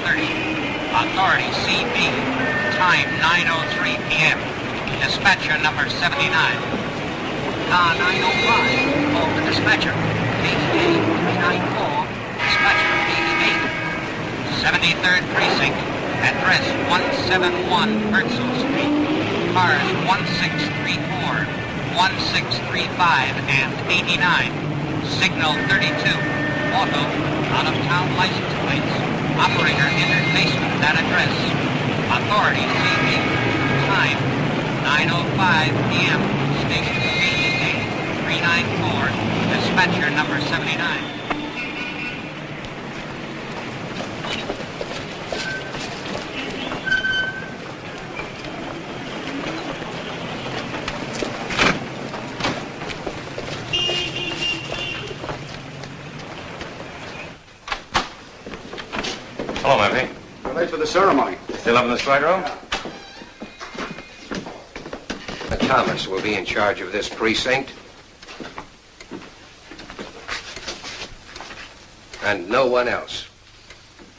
7:30. Authority CB. Time 9:03 p.m. Dispatcher number 79. Car 905. Call the dispatcher. PEA 394. Dispatcher PEA. 73rd Precinct. Address 171 Herzl Street. Cars 1634, 1635, and 89. Signal 32. Auto. Out-of-town license plates. Operator entered basement at that address. Authority CB. Time 9:05 p.m. Station PEA 394. Dispatcher number 79. Hello, Murphy. We're late for the ceremony. Still up in the strike room? Thomas will be in charge of this precinct. And no one else.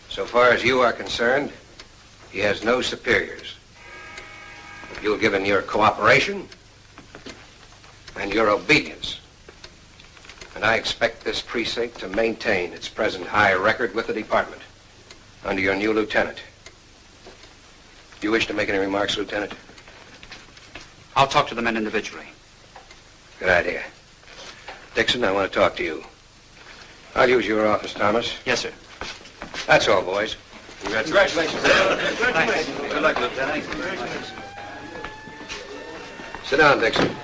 So far as you are concerned, he has no superiors. You'll give him your cooperation and your obedience. And I expect this precinct to maintain its present high record with the department under your new lieutenant. Do you wish to make any remarks, Lieutenant? I'll talk to the men individually. Good idea. Dixon, I want to talk to you. I'll use your office, Thomas. Yes, sir. That's all, boys. Congratulations. Thanks. Good luck, Lieutenant. Sit down, Dixon.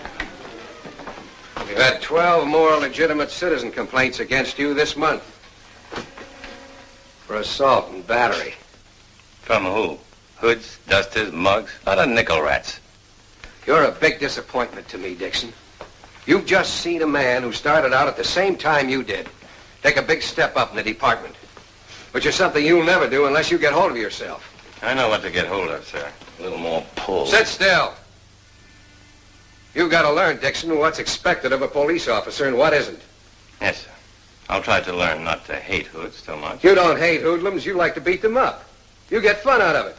We've had 12 more legitimate citizen complaints against you this month for assault and battery. From who? Hoods, dusters, mugs? Not a nickel rats. You're a big disappointment to me, Dixon. You've just seen a man who started out at the same time you did take a big step up in the department, which is something you'll never do unless you get hold of yourself. I know what to get hold of, sir. A little more pull. Sit still. You've got to learn, Dixon, what's expected of a police officer and what isn't. Yes, sir. I'll try to learn not to hate hoods too much. You don't hate hoodlums. You like to beat them up. You get fun out of it.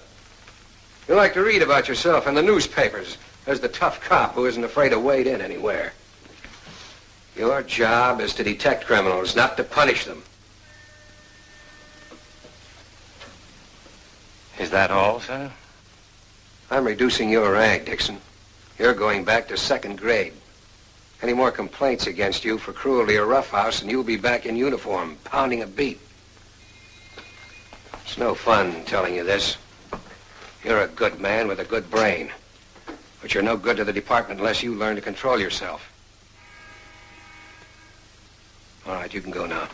You like to read about yourself in the newspapers as the tough cop who isn't afraid to wade in anywhere. Your job is to detect criminals, not to punish them. Is that all, sir? I'm reducing your rank, Dixon. You're going back to second grade. Any more complaints against you for cruelty or roughhouse, and you'll be back in uniform, pounding a beat. It's no fun telling you this. You're a good man with a good brain. But you're no good to the department unless you learn to control yourself. All right, you can go now.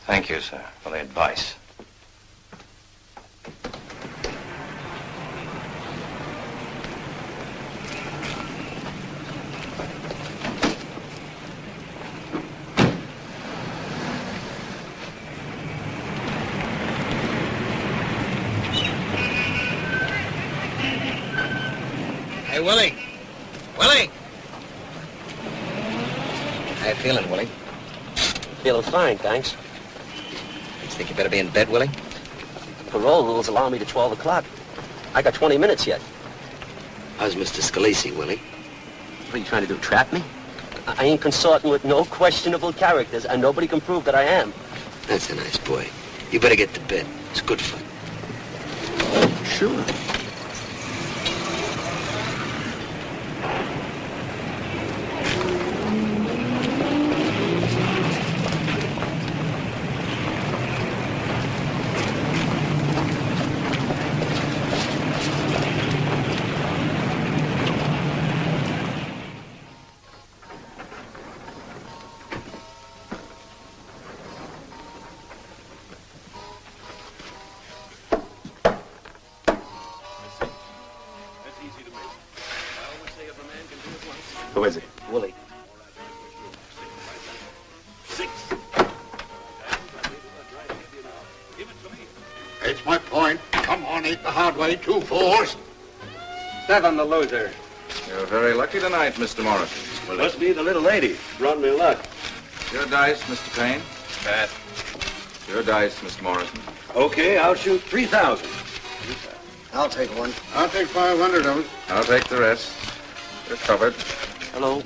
Thank you, sir, for the advice. Hey, Willie. Willie! How you feeling, Willie? Feeling fine, thanks. You think you better be in bed, Willie? Parole rules allow me to 12 o'clock. I got 20 minutes yet. How's Mr. Scalisi, Willie? What are you trying to do, trap me? I ain't consorting with no questionable characters, and nobody can prove that I am. That's a nice boy. You better get to bed. It's good fun. Sure. Who is it? Willie. It's my point. Come on, eat the hard way. 2 4s. 7, the loser. You're very lucky tonight, Mr. Morrison. Must be the little lady. Brought me luck. Your dice, Mr. Payne. Pat. Your dice, Mr. Morrison. Okay, I'll shoot 3,000. I'll take one. I'll take 500 of it. I'll take the rest. You're covered. Hello.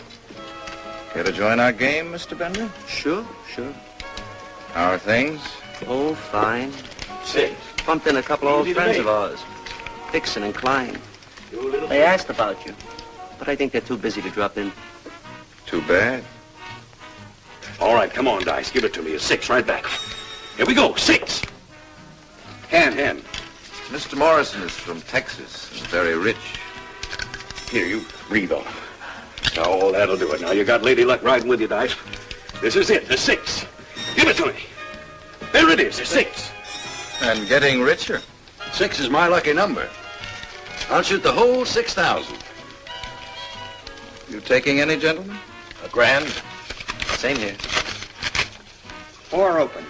Care to join our game, Mr. Bender? Sure. How are things? Oh, fine. 6. Bumped in a couple of old friends of ours. Dixon and Klein. They asked about you, but I think they're too busy to drop in. Too bad. All right, come on, Dice. Give it to me. A 6 right back. Here we go. 6. Hand. Mr. Morrison is from Texas and very rich. Here, you breathe on it. Oh, that'll do it. Now, you got Lady Luck riding with you, Dice. This is it, the 6. Give it to me. There it is, the 6. And getting richer. 6 is my lucky number. I'll shoot the whole 6,000. You taking any, gentlemen? A grand? Same here. Or open.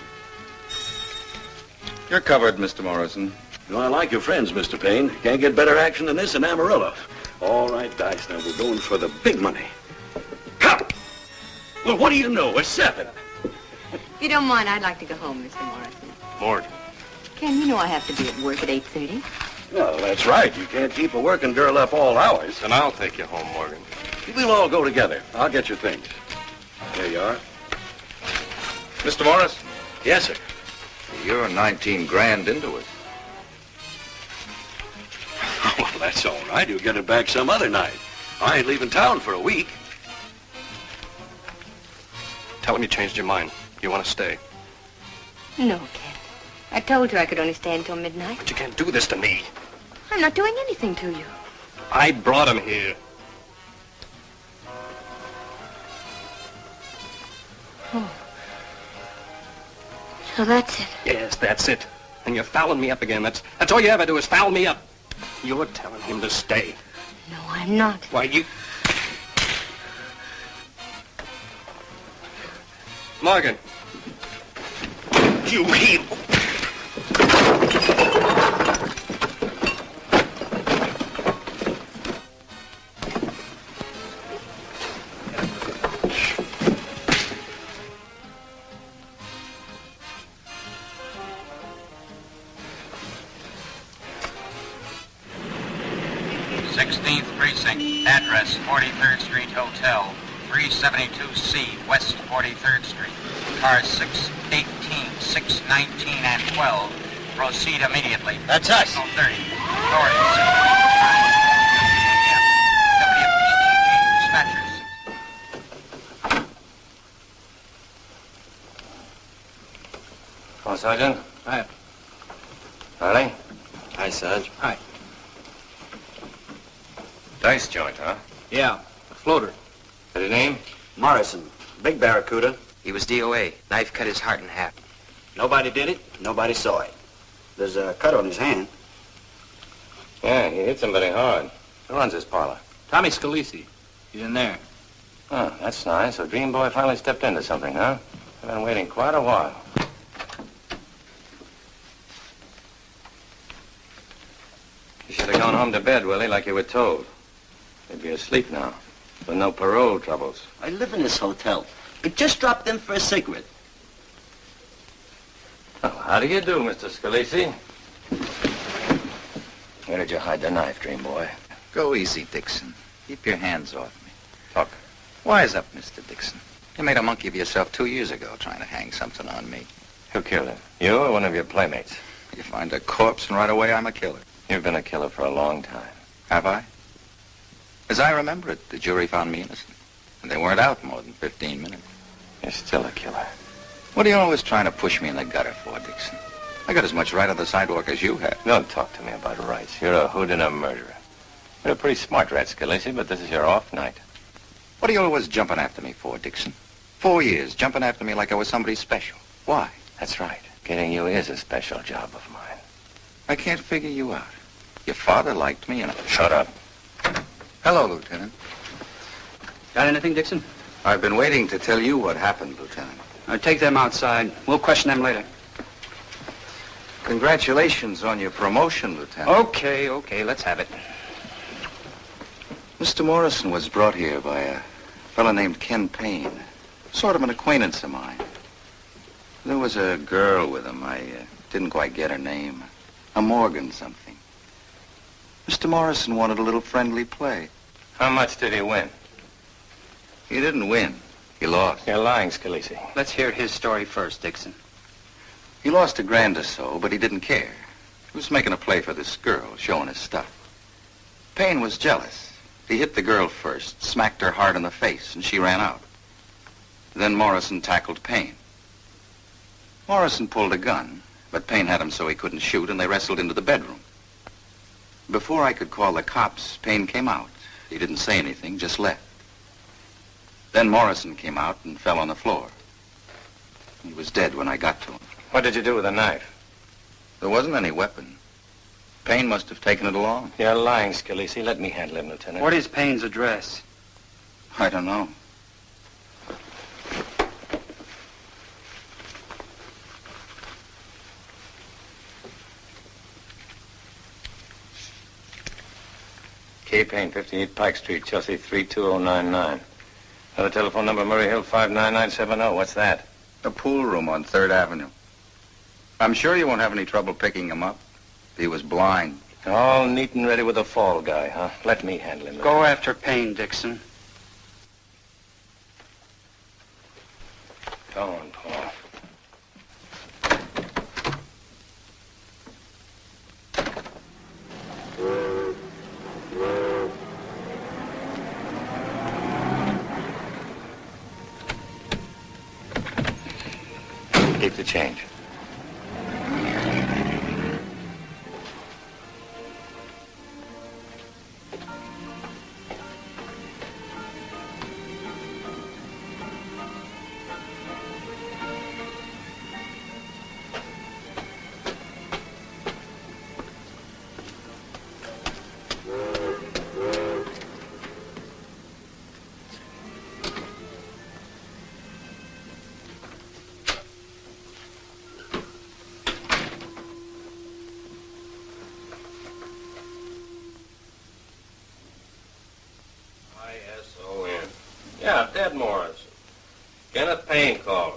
You're covered, Mr. Morrison. Well, I like your friends, Mr. Payne. Can't get better action than this in Amarillo. All right, Dice, now we're going for the big money. Come! Well, what do you know? A 7. If you don't mind, I'd like to go home, Mr. Morrison. Lord. Ken, you know I have to be at work at 8:30. Well, that's right. You can't keep a working girl up all hours. Then I'll take you home, Morgan. We'll all go together. I'll get your things. There you are. Mr. Morrison, Yes, sir. you're 19 grand into it. Well, that's all right. You'll get it back some other night. I ain't leaving town for a week. Tell him you changed your mind. You want to stay. No, Ken. I told you I could only stay until midnight. But you can't do this to me. I'm not doing anything to you. I brought him here. Oh. So that's it. Yes, that's it. And you're fouling me up again. That's all you ever do is foul me up. You're telling him to stay. No, I'm not. Why, you... Morgan. You heel. Precinct, address 43rd Street Hotel, 372C, West 43rd Street. Cars 6, 18, 6, 19, and 12. Proceed immediately. That's us. 30. Authorities. WPGG dispatchers. Hello, Sergeant. Hi. Harley? Hi, Sarge. Hi. Dice joint, huh? Yeah, a floater. Got a name? Morrison. Big Barracuda. He was DOA. Knife cut his heart in half. Nobody did it. Nobody saw it. There's a cut on his hand. Yeah, he hit somebody hard. Who runs this parlor? Tommy Scalisi. He's in there. Oh, that's nice. So Dream Boy finally stepped into something, huh? I've been waiting quite a while. You should have gone home to bed, Willie, like you were told. You'd be asleep now, with no parole troubles. I live in this hotel. I just dropped in for a cigarette. Oh, how do you do, Mr. Scalisi? Where did you hide the knife, Dream Boy? Go easy, Dixon. Keep your hands off me. Talk. Wise up, Mr. Dixon. You made a monkey of yourself 2 years ago trying to hang something on me. Who killed him? You or one of your playmates? You find a corpse and right away I'm a killer. You've been a killer for a long time. Have I? As I remember it, the jury found me innocent. And they weren't out more than 15 minutes. You're still a killer. What are you always trying to push me in the gutter for, Dixon? I got as much right on the sidewalk as you have. Don't talk to me about rights. You're a hood and a murderer. You're a pretty smart rat, Scalisi, but this is your off night. What are you always jumping after me for, Dixon? 4 years, jumping after me like I was somebody special. Why? That's right. Getting you is a special job of mine. I can't figure you out. Your father liked me and... Shut up. Hello, Lieutenant. Got anything, Dixon? I've been waiting to tell you what happened, Lieutenant. Take them outside. We'll question them later. Congratulations on your promotion, Lieutenant. Okay, let's have it. Mr. Morrison was brought here by a fellow named Ken Payne. Sort of an acquaintance of mine. There was a girl with him. I didn't quite get her name. A Morgan something. Mr. Morrison wanted a little friendly play. How much did he win? He didn't win. He lost. You're lying, Scalisi. Let's hear his story first, Dixon. He lost $1,000 or so, but he didn't care. He was making a play for this girl, showing his stuff. Payne was jealous. He hit the girl first, smacked her hard in the face, and she ran out. Then Morrison tackled Payne. Morrison pulled a gun, but Payne had him so he couldn't shoot, and they wrestled into the bedroom. Before I could call the cops, Payne came out. He didn't say anything, just left. Then Morrison came out and fell on the floor. He was dead when I got to him. What did you do with the knife? There wasn't any weapon. Payne must have taken it along. You're lying, Scalisi. Let me handle him, Lieutenant. What is Payne's address? I don't know. K. Payne, 58 Pike Street, Chelsea, 32099. Another telephone number, Murray Hill, 59970. What's that? A pool room on 3rd Avenue. I'm sure you won't have any trouble picking him up. He was blind. All neat and ready with a fall guy, huh? Let me handle him. Go after Payne, Dixon. Go on, Paul. Keep the change. I-S-O-N. Yeah, Dead Morrison. Kenneth Payne calling.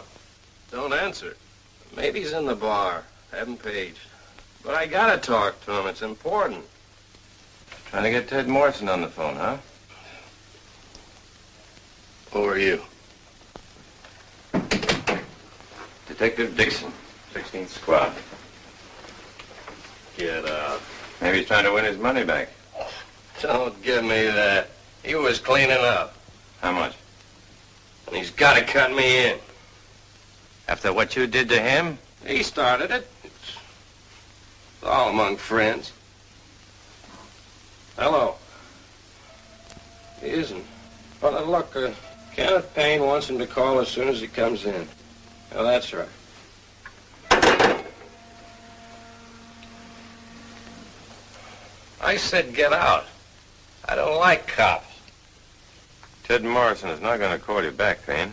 Don't answer. Maybe he's in the bar. Haven't paged. But I gotta talk to him. It's important. Trying to get Ted Morrison on the phone, huh? Who are you? Detective Dixon, 16th Squad. Get out. Maybe he's trying to win his money back. Don't give me that. He was cleaning up. How much? And he's gotta cut me in. After what you did to him? He started it. It's all among friends. Hello. He isn't. Well, look, Kenneth Payne wants him to call as soon as he comes in. Oh, that's right. I said get out. I don't like cops. Ted Morrison is not going to call you back, Payne.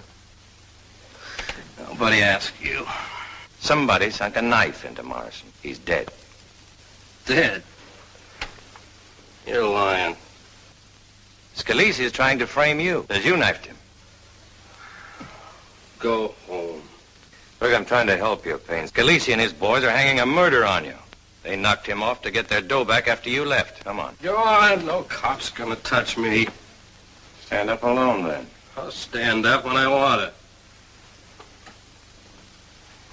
Nobody asked you. Somebody sunk a knife into Morrison. He's dead. Dead? You're lying. Scalisi is trying to frame you, as you knifed him. Go home. Look, I'm trying to help you, Payne. Scalisi and his boys are hanging a murder on you. They knocked him off to get their dough back after you left. Come on. Go on. No cop's gonna touch me. Stand up alone, then. I'll stand up when I want it.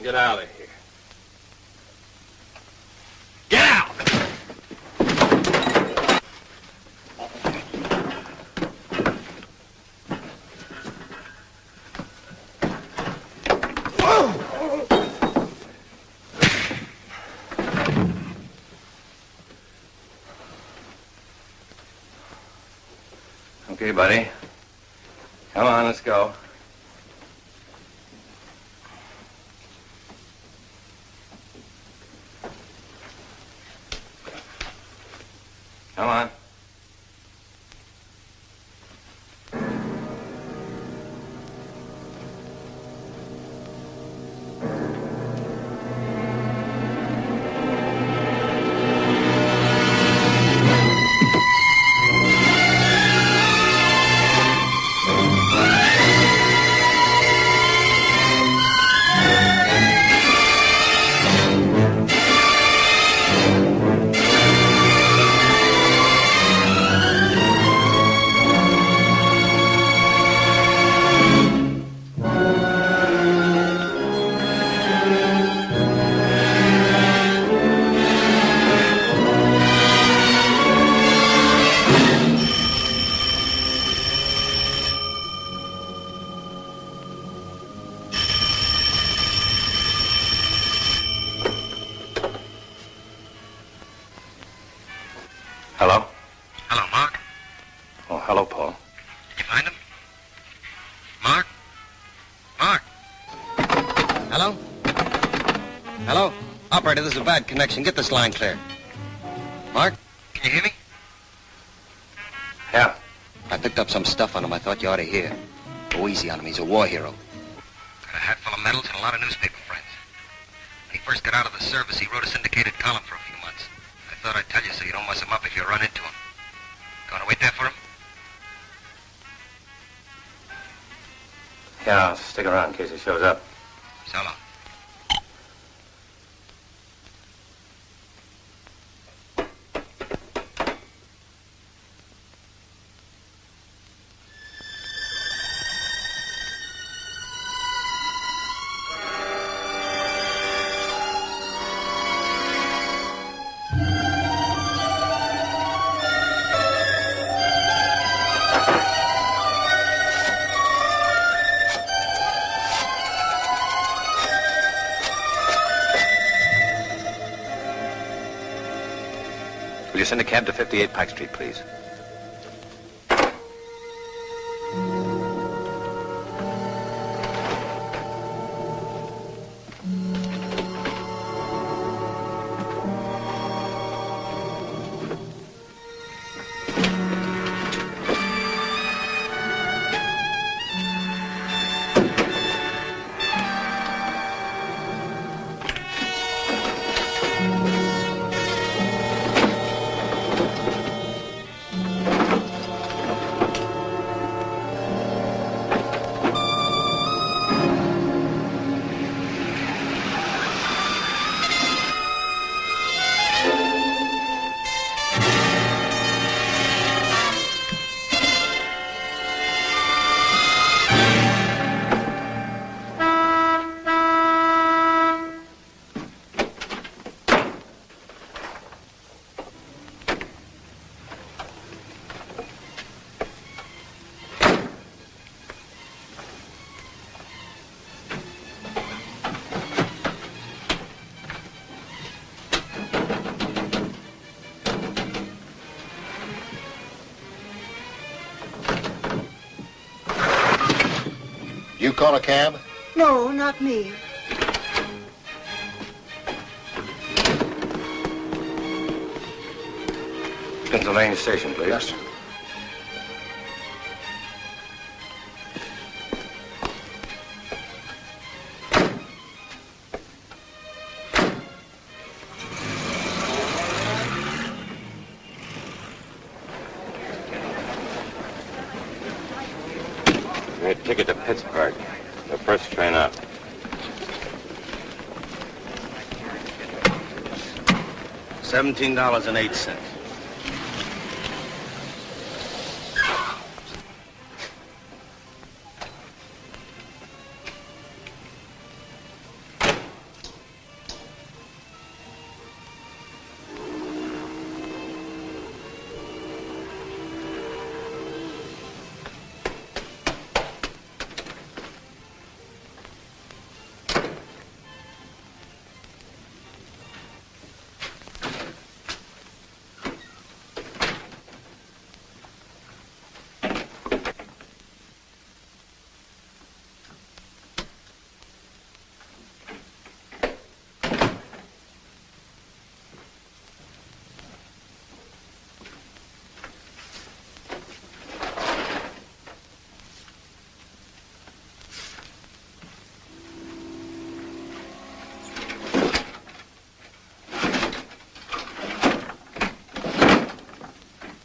Get out of here. Get out! Okay, buddy. Come on, let's go. Come on. Hello? Hello, Mark. Oh, hello, Paul. Did you find him? Mark? Mark? Hello? Hello? Operator, this is a bad connection. Get this line clear. Mark? Can you hear me? Yeah. I picked up some stuff on him I thought you ought to hear. Go easy on him. He's a war hero. Got a hat full of medals and a lot of newspaper friends. When he first got out of the service, he wrote a syndicated column for a few months. I thought I'd tell you so you don't mess him up if you run into him. Going to wait there for him? Yeah, I'll stick around in case he shows up. So long. Will you send a cab to 58 Pike Street, please? You call a cab? No, not me. Pennsylvania Station, please. Yes, sir. Your ticket to Pittsburgh. The first train up. $17.08.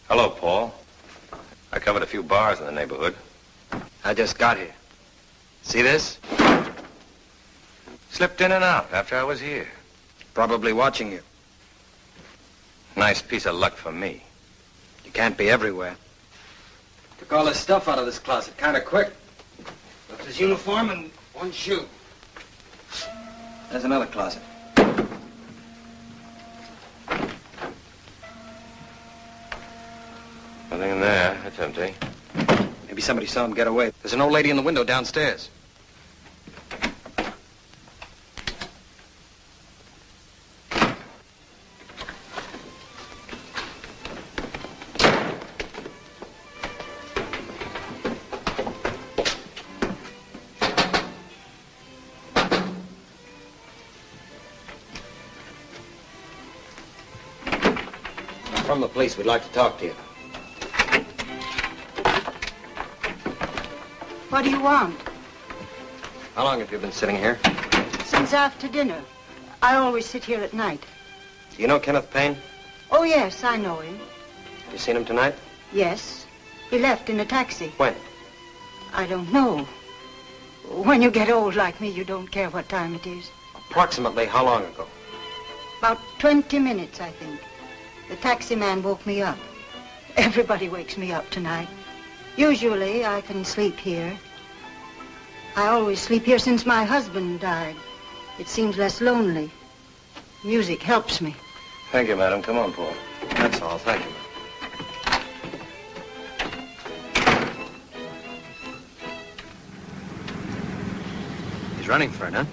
Hello, Paul. I covered a few bars in the neighborhood. I just got here. See this? Slipped in and out after I was here. Probably watching you. Nice piece of luck for me. You can't be everywhere. Took all his stuff out of this closet kind of quick. Left his uniform and one shoe. There's another closet. Nothing in there. It's empty. Maybe somebody saw him get away. There's an old lady in the window downstairs. from the police. We'd like to talk to you. What do you want? How long have you been sitting here? Since after dinner. I always sit here at night. Do you know Kenneth Payne? Oh, yes, I know him. Have you seen him tonight? Yes. He left in a taxi. When? I don't know. When you get old like me, you don't care what time it is. Approximately how long ago? About 20 minutes, I think. The taxi man woke me up. Everybody wakes me up tonight. Usually, I can sleep here. I always sleep here since my husband died. It seems less lonely. Music helps me. Thank you, madam. Come on, Paul. That's all. Thank you. He's running for it, huh?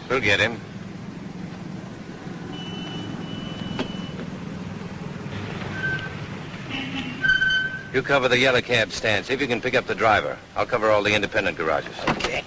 We'll get him. You cover the yellow cab stand. See if you can pick up the driver. I'll cover all the independent garages. Okay.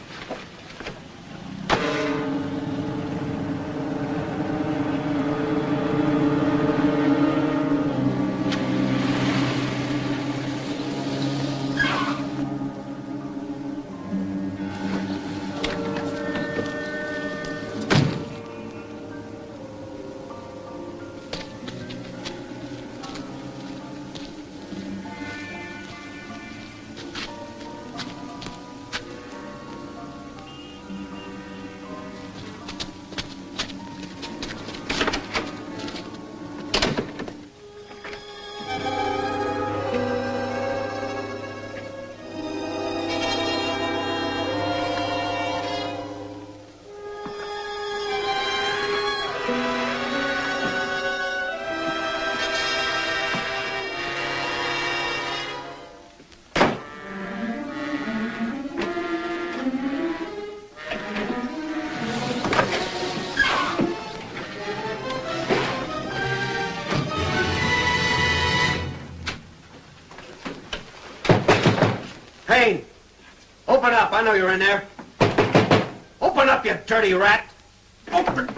Payne, open up. I know you're in there. Open up, you dirty rat. Open.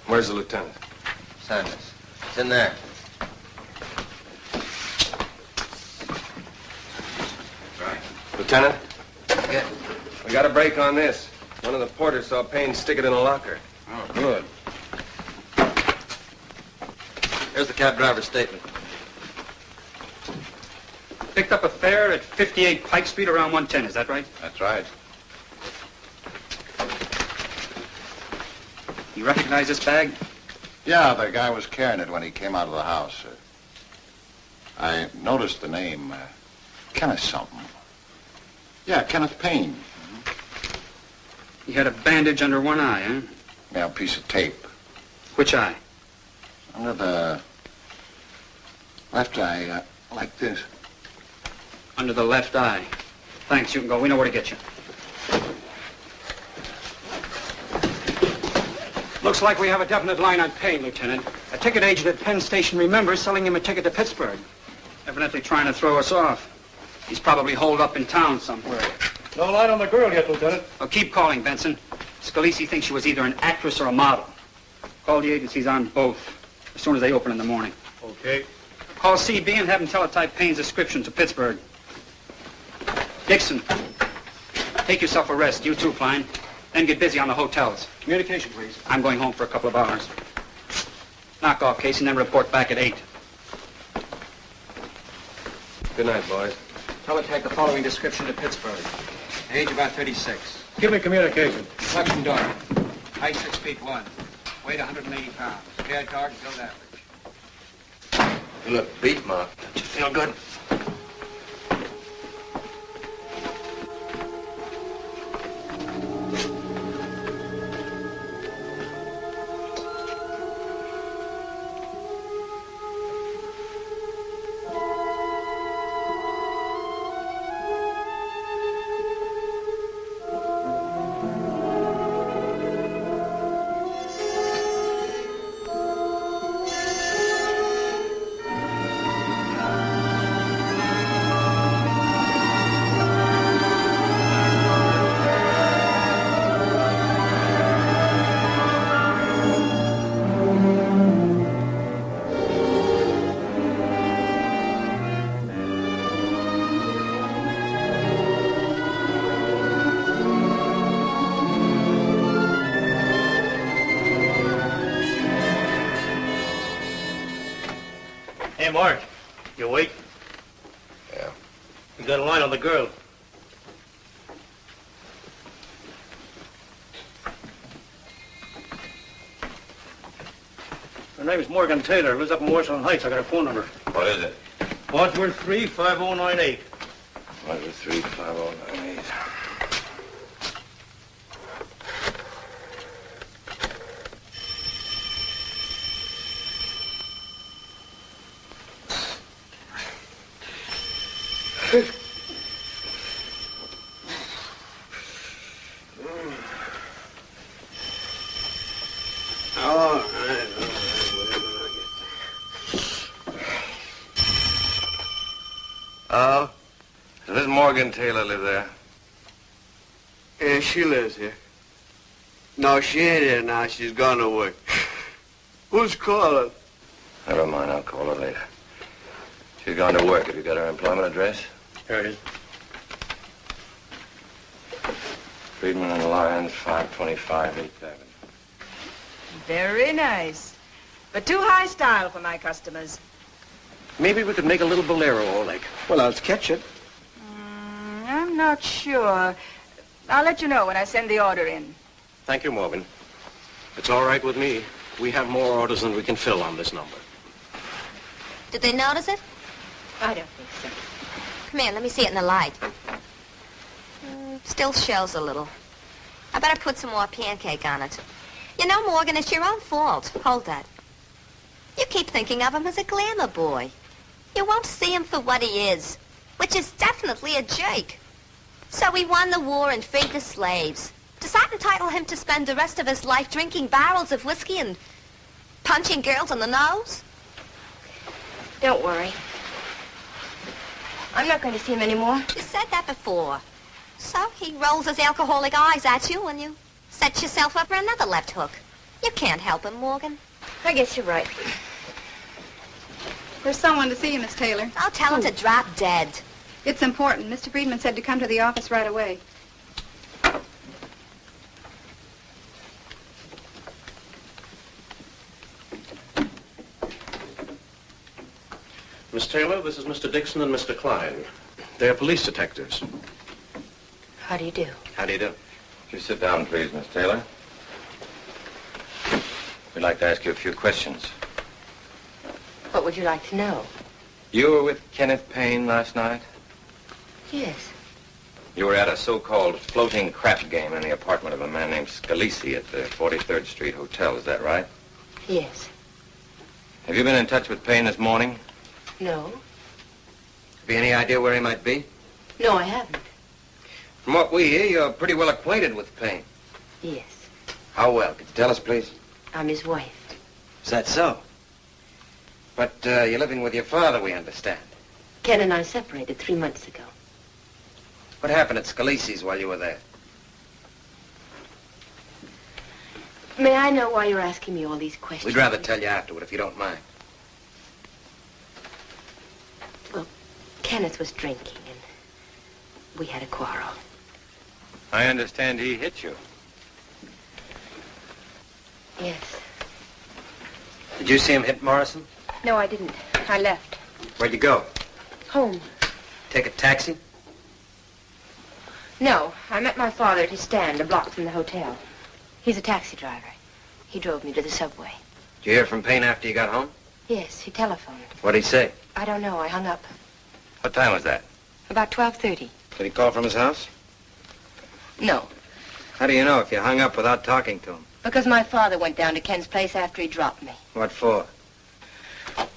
Where's the lieutenant? Sanders. It's in there. Right. Lieutenant? Yeah. We got a break on this. One of the porters saw Payne stick it in a locker. Oh, good. Here's the cab driver's statement. Picked up a fare at 58 Pike Street around 1:10, is that right? That's right. You recognize this bag? Yeah, the guy was carrying it when he came out of the house. I noticed the name, Kenneth something. Yeah, Kenneth Payne. He had a bandage under one eye, huh? Yeah, a piece of tape. Which eye? Under the left eye, like this. Under the left eye. Thanks, you can go. We know where to get you. Looks like we have a definite line on Payne, Lieutenant. A ticket agent at Penn Station remembers selling him a ticket to Pittsburgh. Evidently trying to throw us off. He's probably holed up in town somewhere. No light on the girl yet, Lieutenant. Oh, keep calling, Benson. Scalisi thinks she was either an actress or a model. Call the agencies on both as soon as they open in the morning. Okay. Call CB and have him teletype Payne's description to Pittsburgh. Dixon, take yourself a rest. You too, Klein. Then get busy on the hotels. Communication, please. I'm going home for a couple of hours. Knock off, Casey, and then report back at 8. Good night, boys. Teletype the following description to Pittsburgh. Age about 36. Give me communication. Complexion dark. Height 6 feet 1. Weight 180 pounds. Hair dark, build average. You look beat, Mark. Don't you feel good? Hey, Mark, you awake? Yeah. You got a line on the girl. Her name is Morgan Taylor. Lives up in Washington Heights. I got her phone number. What is it? Wadsworth 35098. Wadsworth 35098. Oh, does Miss Morgan Taylor live there? Yeah, she lives here. No, she ain't here now. She's gone to work. Who's calling? Never mind, I'll call her later. She's gone to work. Have you got her employment address? Here it is. Friedman and Lyons, 525 8th Avenue. Very nice. But too high style for my customers. Maybe we could make a little bolero, Oleg. Well, let's catch it. I'm not sure. I'll let you know when I send the order in. Thank you, Morgan. It's all right with me. We have more orders than we can fill on this number. Did they notice it? I don't think so. Come here, let me see it in the light. Still shows a little. I better put some more pancake on it. You know, Morgan, it's your own fault. Hold that. You keep thinking of him as a glamour boy. You won't see him for what he is, which is definitely a jerk. So he won the war and freed the slaves. Does that entitle him to spend the rest of his life drinking barrels of whiskey and punching girls in the nose? Don't worry. I'm not going to see him anymore. You said that before. So he rolls his alcoholic eyes at you and you set yourself up for another left hook. You can't help him, Morgan. I guess you're right. There's someone to see you, Miss Taylor. I'll tell him to drop dead. It's important. Mr. Friedman said to come to the office right away. Miss Taylor, this is Mr. Dixon and Mr. Klein. They're police detectives. How do you do? How do you do? You sit down, please, Miss Taylor. We'd like to ask you a few questions. What would you like to know? You were with Kenneth Payne last night? Yes. You were at a so-called floating crap game in the apartment of a man named Scalisi at the 43rd Street Hotel. Is that right? Yes. Have you been in touch with Payne this morning? No. Have you any idea where he might be? No, I haven't. From what we hear, you're pretty well acquainted with Payne. Yes. How well? Could you tell us, please? I'm his wife. Is that so? But you're living with your father, we understand. Ken and I separated 3 months ago. What happened at Scalisi's while you were there? May I know why you're asking me all these questions? We'd rather tell you afterward, if you don't mind. Well, Kenneth was drinking, and we had a quarrel. I understand he hit you. Yes. Did you see him hit Morrison? No, I didn't. I left. Where'd you go? Home. Take a taxi? No, I met my father at his stand a block from the hotel. He's a taxi driver. He drove me to the subway. Did you hear from Payne after you got home? Yes, he telephoned. What'd he say? I don't know. I hung up. What time was that? About 12:30. Did he call from his house? No, How do you know if you hung up without talking to him? because my father went down to Ken's place after he dropped me. What for?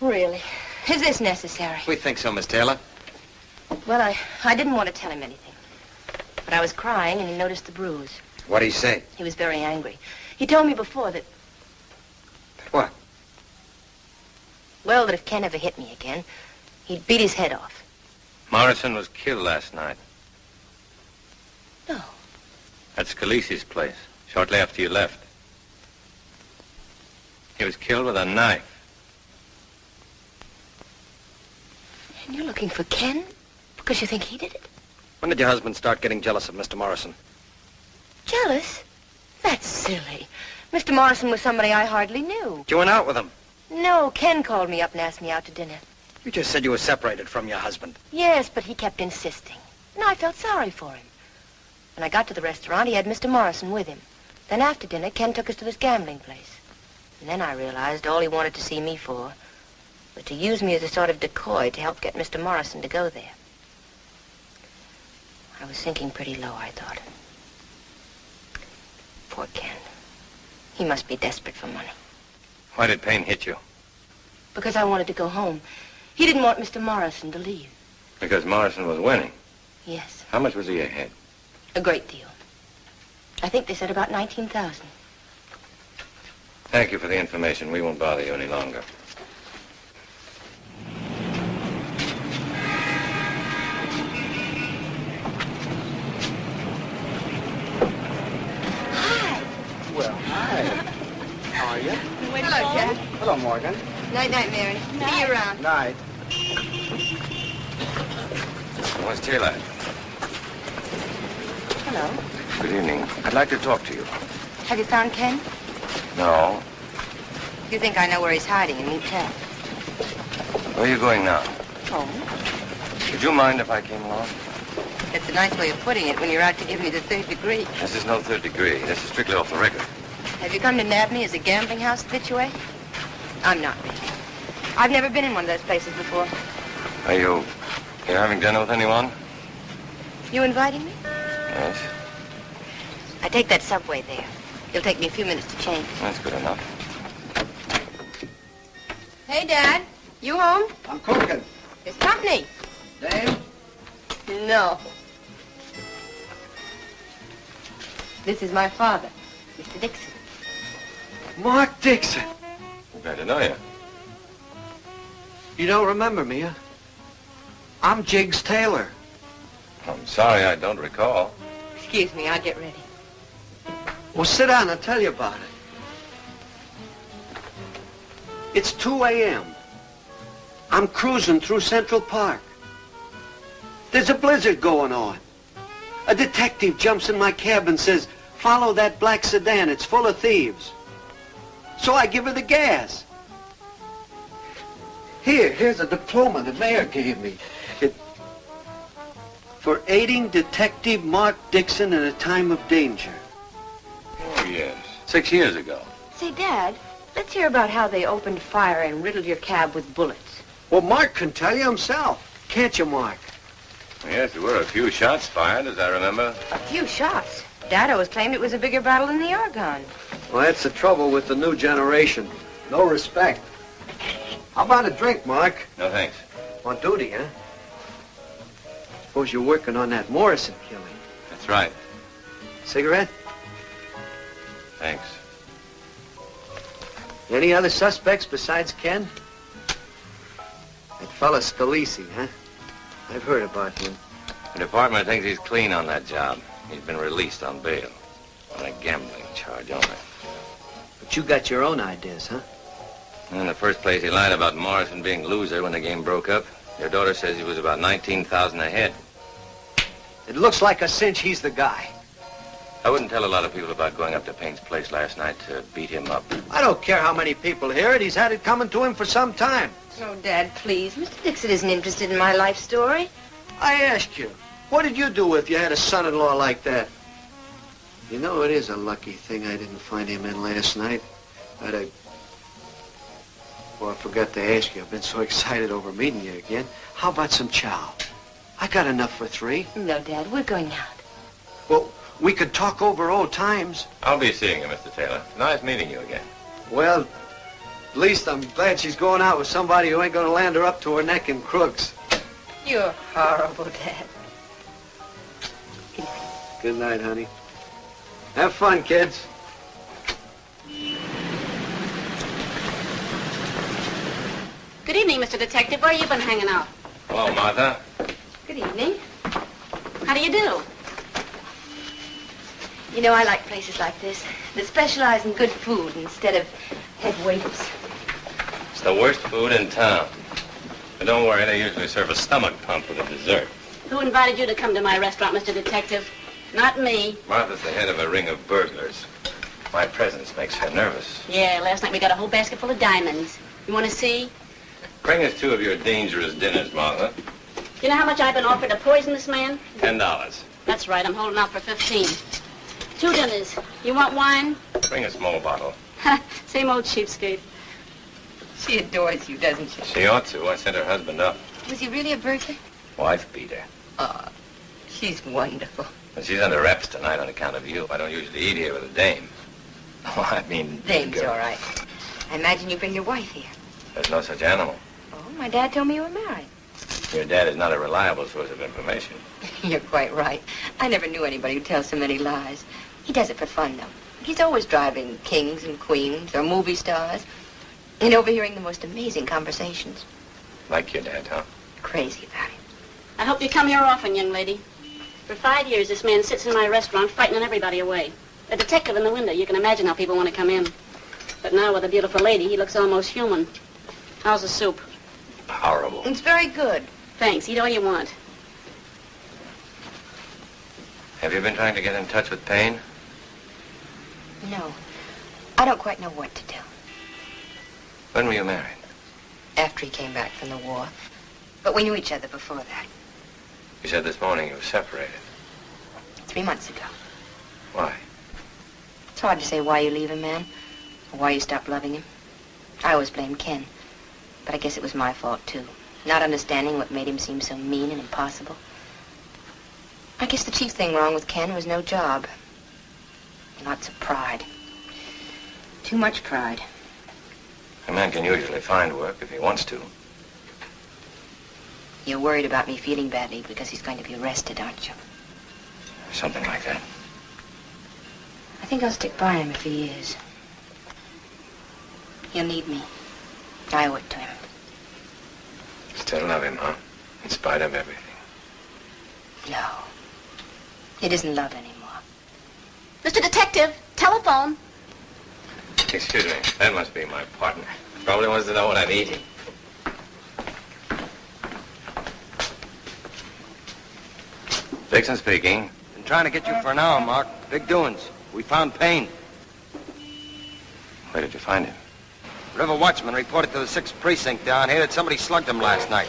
Really? Is this necessary? We think so, Miss Taylor. Well, I didn't want to tell him anything. But I was crying, and he noticed the bruise. What'd he say? He was very angry. He told me before that... What? Well, that if Ken ever hit me again, he'd beat his head off. Morrison was killed last night. No. At Scalisi's place, shortly after you left. He was killed with a knife. And you're looking for Ken? Because you think he did it? When did your husband start getting jealous of Mr. Morrison? Jealous? That's silly. Mr. Morrison was somebody I hardly knew. You went out with him. No, Ken called me up and asked me out to dinner. You just said you were separated from your husband. Yes, but he kept insisting. And I felt sorry for him. When I got to the restaurant, he had Mr. Morrison with him. Then after dinner, Ken took us to this gambling place. And then I realized all he wanted to see me for was to use me as a sort of decoy to help get Mr. Morrison to go there. I was sinking pretty low, I thought. Poor Ken. He must be desperate for money. Why did Payne hit you? Because I wanted to go home. He didn't want Mr. Morrison to leave. Because Morrison was winning. Yes, How much was he ahead? a great deal. I think they said about 19,000. Thank you for the information. We won't bother you any longer. Well, hi. How are you? Hello, Jack. Hello, Morgan. Night-night, Mary. See you around. Night. Where's Taylor? Hello. Good evening. I'd like to talk to you. Have you found Ken? No. You think I know where he's hiding, and you tell. Where are you going now? Home. Would you mind if I came along? That's a nice way of putting it when you're out to give me the third degree. This is no third degree. This is strictly off the record. Have you come to nab me as a gambling house habitué? I'm not really. I've never been in one of those places before. Are you having dinner with anyone? You inviting me? Yes. I take that subway there. It'll take me a few minutes to change. That's good enough. Hey, Dad. You home? I'm cooking. There's company. Dave? No. This is my father, Mr. Dixon. Mark Dixon. Glad to know you. You don't remember me, huh? I'm Jiggs Taylor. I'm sorry, I don't recall. Excuse me, I'll get ready. Well, sit down, I'll tell you about it. It's 2 a.m. I'm cruising through Central Park. There's a blizzard going on. A detective jumps in my cab and says, "Follow that black sedan, it's full of thieves." So I give her the gas. Here's a diploma the mayor gave me. For aiding Detective Mark Dixon in a time of danger. Oh, yes. 6 years ago. Say, Dad, Let's hear about how they opened fire and riddled your cab with bullets. Well, Mark can tell you himself. Can't you, Mark? Yes, there were a few shots fired, as I remember. A few shots. Dad always claimed it was a bigger battle than the Argonne. Well, that's the trouble with the new generation. No respect. How about a drink, Mark? No, thanks. On duty, huh? Suppose you're working on that Morrison killing. That's right. Cigarette? Thanks. Any other suspects besides Ken? That fella Scalisi, huh? I've heard about him. The department thinks he's clean on that job. He's been released on bail. On a gambling charge only. But you got your own ideas, huh? In the first place, he lied about Morrison being loser when the game broke up. Your daughter says he was about 19,000 ahead. It looks like a cinch he's the guy. I wouldn't tell a lot of people about going up to Payne's place last night to beat him up. I don't care how many people hear it. He's had it coming to him for some time. Oh, Dad, please. Mr. Dixon isn't interested in my life story. I ask you, what did you do if you had a son-in-law like that? You know, it is a lucky thing I didn't find him in last night. Well, I forgot to ask you. I've been so excited over meeting you again. How about some chow? I got enough for 3. No, Dad, we're going out. Well, we could talk over old times. I'll be seeing you, Mr. Taylor. Nice meeting you again. Well, at least I'm glad she's going out with somebody who ain't going to land her up to her neck in crooks. You're horrible, Dad. Good night, honey. Have fun, kids. Good evening, Mr. Detective. Where you been hanging out? Hello, Martha. Good evening. How do you do? You know, I like places like this that specialize in good food instead of head waiters. It's the worst food in town. But don't worry, they usually serve a stomach pump with a dessert. Who invited you to come to my restaurant, Mr. Detective? Not me. Martha's the head of a ring of burglars. My presence makes her nervous. Yeah, last night we got a whole basket full of diamonds. You want to see? Bring us 2 of your dangerous dinners, Martha. You know how much I've been offered to poison this man? $10. That's right, I'm holding out for 15. 2 dinners. You want wine? Bring a small bottle. Same old cheapskate. She adores you, doesn't she? She ought to. I sent her husband up. Was he really a burglar? Wife beater. Oh, she's wonderful. And she's under wraps tonight on account of you. I don't usually eat here with a dame. Oh, I mean... Dame's girl. all right. I imagine you bring your wife here. There's no such animal. Oh, my dad told me you were married. Your dad is not a reliable source of information. You're quite right. I never knew anybody who tells so many lies. He does it for fun, though. He's always driving kings and queens or movie stars and overhearing the most amazing conversations. Like your dad, huh? Crazy about it. I hope you come here often, young lady. For 5 years, this man sits in my restaurant frightening everybody away. A detective in the window. You can imagine how people want to come in. But now with a beautiful lady, he looks almost human. How's the soup? Horrible. It's very good. Thanks. Eat all you want. Have you been trying to get in touch with Payne? No. I don't quite know what to do. When were you married? After he came back from the war. But we knew each other before that. You said this morning you were separated. 3 months ago. Why? It's hard to say why you leave a man or why you stop loving him. I always blame Ken. But I guess it was my fault, too. Not understanding what made him seem so mean and impossible. I guess the chief thing wrong with Ken was no job. Lots of pride. Too much pride. A man can usually find work if he wants to. You're worried about me feeling badly because he's going to be arrested, aren't you? Something like that. I think I'll stick by him if he is. He'll need me. I owe it to him. Still love him, huh? In spite of everything. No. It isn't love anymore. Mr. Detective, telephone. Excuse me. That must be my partner. Probably wants to know what I'm eating. Dixon speaking. Been trying to get you for an hour, Mark. Big doings. We found Payne. Where did you find him? River Watchman reported to the 6th Precinct down here that somebody slugged him last night.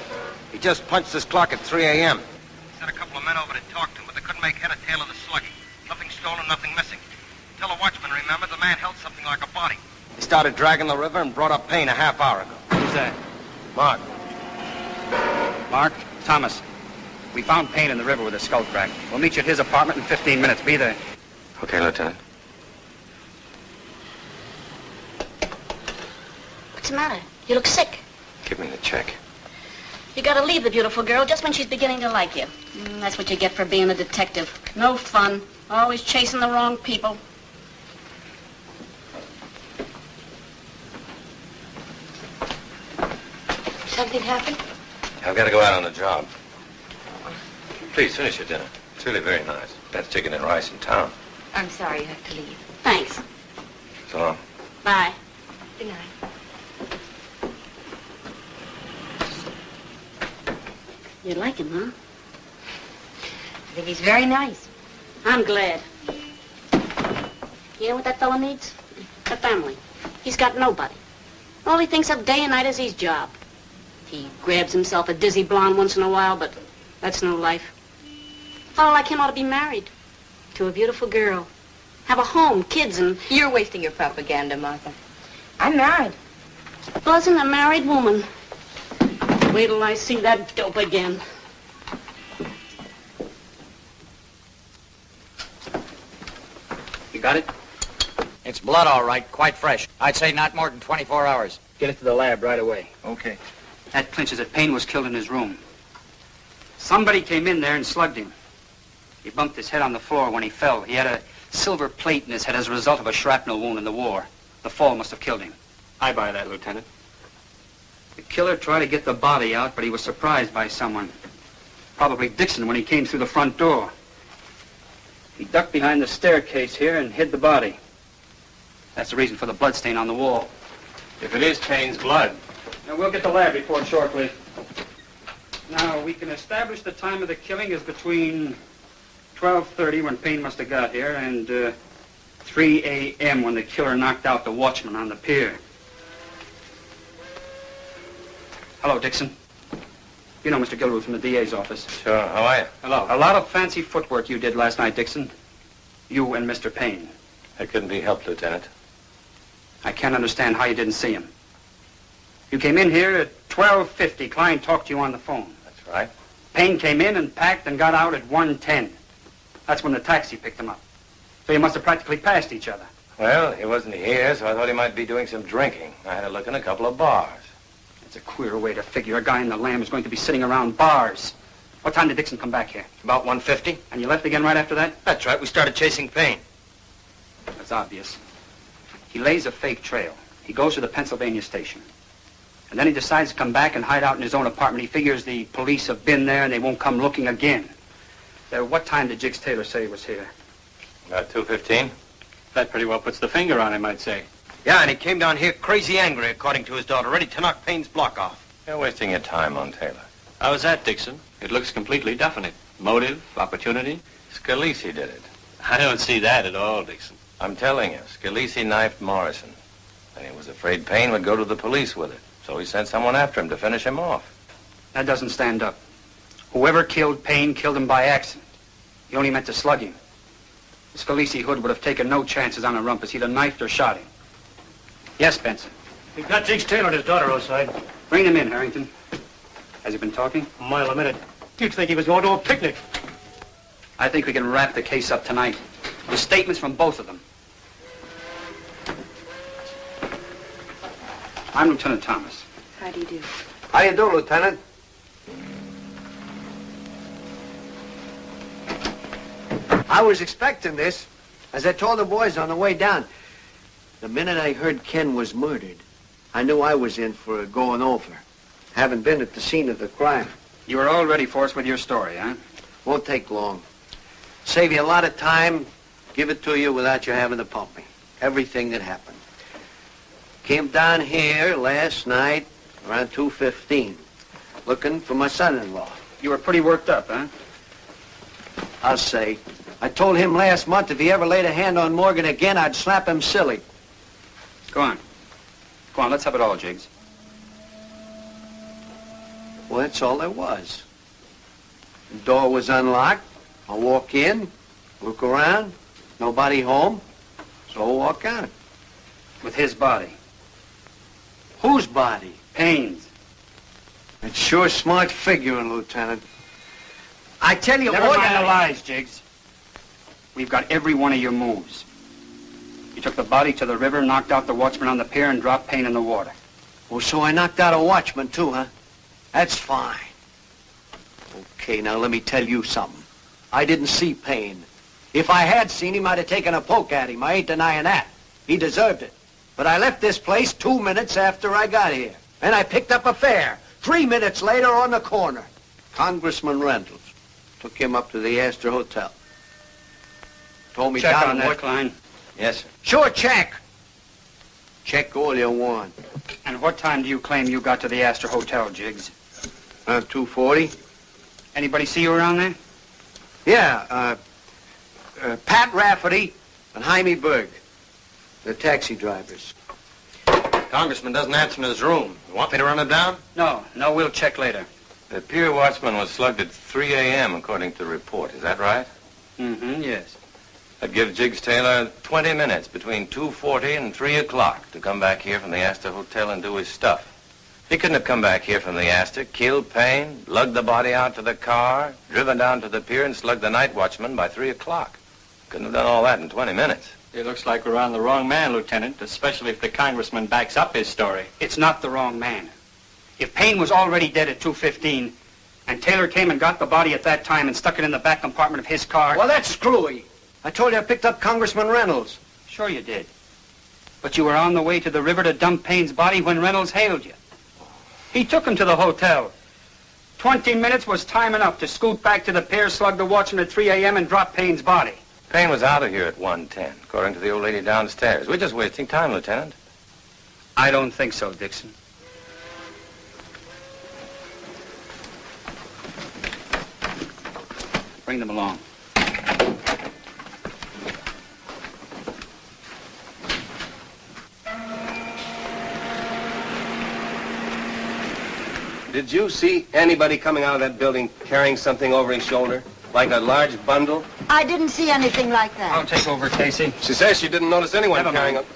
He just punched his clock at 3 a.m. He sent a couple of men over to talk to him, but they couldn't make head or tail of the slugging. Nothing stolen, nothing missing. Tell the watchman, remember, the man held something like a body. They started dragging the river and brought up Payne a half hour ago. Who's that? Mark. Mark? Thomas. We found Payne in the river with a skull crack. We'll meet you at his apartment in 15 minutes. Be there. Okay, Lieutenant. What's the matter? You look sick. Give me the check. You gotta leave the beautiful girl just when she's beginning to like you. That's what you get for being a detective. No fun. Always chasing the wrong people. Something happened? I've got to go out on a job. Please, finish your dinner. It's really very nice. Best chicken and rice in town. I'm sorry you have to leave. Thanks. So long. Bye. Good night. You like him, huh? I think he's very nice. I'm glad. You know what that fella needs? A family. He's got nobody. All he thinks of day and night is his job. He grabs himself a dizzy blonde once in a while, but that's no life. A fellow like him ought to be married to a beautiful girl. Have a home, kids, and... You're wasting your propaganda, Martha. I'm married. Wasn't a married woman. Wait till I see that dope again. You got it? It's blood, all right. Quite fresh. I'd say not more than 24 hours. Get it to the lab right away. Okay. That clinches that Payne was killed in his room. Somebody came in there and slugged him. He bumped his head on the floor when he fell. He had a silver plate in his head as a result of a shrapnel wound in the war. The fall must have killed him. I buy that, Lieutenant. The killer tried to get the body out, but he was surprised by someone. Probably Dixon when he came through the front door. He ducked behind the staircase here and hid the body. That's the reason for the bloodstain on the wall. If it is Payne's blood. Now, we'll get the lab report shortly. Now, we can establish the time of the killing is between 12:30, when Payne must have got here, and 3 a.m. when the killer knocked out the watchman on the pier. Hello, Dixon. You know Mr. Gilruth from the DA's office. Sure. How are you? Hello. A lot of fancy footwork you did last night, Dixon. You and Mr. Payne. That couldn't be helped, Lieutenant. I can't understand how you didn't see him. You came in here at 12:50. Klein talked to you on the phone. That's right. Payne came in and packed and got out at 1:10. That's when the taxi picked him up. So you must have practically passed each other. Well, he wasn't here, so I thought he might be doing some drinking. I had a look in a couple of bars. It's a queer way to figure a guy in the Lamb is going to be sitting around bars. What time did Dixon come back here? About 1:50. And you left again right after that? That's right. We started chasing Payne. That's obvious. He lays a fake trail. He goes to the Pennsylvania station. And then he decides to come back and hide out in his own apartment. He figures the police have been there and they won't come looking again. What time did Jiggs Taylor say he was here? About 2:15. That pretty well puts the finger on him, I'd say. Yeah, and he came down here crazy angry, according to his daughter, ready to knock Payne's block off. You're wasting your time on Taylor. How was that, Dixon? It looks completely definite. Motive, opportunity. Scalise did it. I don't see that at all, Dixon. I'm telling you, Scalise knifed Morrison. And he was afraid Payne would go to the police with it. So he sent someone after him to finish him off. That doesn't stand up. Whoever killed Payne killed him by accident. He only meant to slug him. The Scalise hood would have taken no chances on a rumpus. He'd have knifed or shot him. Yes, Benson. We've got Jiggs Taylor and his daughter outside. Bring them in, Harrington. Has he been talking? A mile a minute. You'd think he was going to a picnic. I think we can wrap the case up tonight. With statements from both of them. I'm Lieutenant Thomas. How do you do? How you do, Lieutenant? I was expecting this, as I told the boys on the way down. The minute I heard Ken was murdered, I knew I was in for a going over. Haven't been at the scene of the crime. You were all ready for us with your story, huh? Won't take long. Save you a lot of time, give it to you without you having to pump me. Everything that happened. Came down here last night around 2:15, looking for my son-in-law. You were pretty worked up, huh? I'll say. I told him last month if he ever laid a hand on Morgan again, I'd slap him silly. Go on. Go on, let's have it all, Jiggs. Well, that's all there was. The door was unlocked. I walk in, look around, nobody home, so I walk out. With his body. Whose body? Payne's. It's sure smart figuring, Lieutenant. I tell you, Never mind the lies, Jiggs. We've got every one of your moves. You took the body to the river, knocked out the watchman on the pier, and dropped Payne in the water. Oh, so I knocked out a watchman, too, huh? That's fine. Okay, now let me tell you something. I didn't see Payne. If I had seen him, I'd have taken a poke at him. I ain't denying that. He deserved it. But I left this place 2 minutes after I got here. And I picked up a fare 3 minutes later on the corner. Congressman Reynolds. Took him up to the Astor Hotel. Told me Check down on that, Klein. Yes, sir. Sure, check. Check all you want. And what time do you claim you got to the Astor Hotel, Jiggs? 2:40. Anybody see you around there? Yeah, Pat Rafferty and Jaime Berg. The taxi drivers. Congressman doesn't answer in his room. You want me to run him down? No, we'll check later. The pier watchman was slugged at 3 a.m., according to the report. Is that right? Mm-hmm, yes. That gives Jiggs Taylor 20 minutes between 2:40 and 3 o'clock to come back here from the Astor Hotel and do his stuff. He couldn't have come back here from the Astor, killed Payne, lugged the body out to the car, driven down to the pier and slugged the night watchman by 3 o'clock. Couldn't have done all that in 20 minutes. It looks like we're on the wrong man, Lieutenant, especially if the congressman backs up his story. It's not the wrong man. If Payne was already dead at 2:15, and Taylor came and got the body at that time and stuck it in the back compartment of his car... Well, that's screwy. I told you I picked up Congressman Reynolds. Sure you did. But you were on the way to the river to dump Payne's body when Reynolds hailed you. He took him to the hotel. 20 minutes was time enough to scoot back to the pier, slug the watchman at 3 a.m. and drop Payne's body. Payne was out of here at 1:10, according to the old lady downstairs. We're just wasting time, Lieutenant. I don't think so, Dixon. Bring them along. Did you see anybody coming out of that building carrying something over his shoulder? Like a large bundle? I didn't see anything like that. I'll take over, Casey. She says she didn't notice anyone Never carrying mind.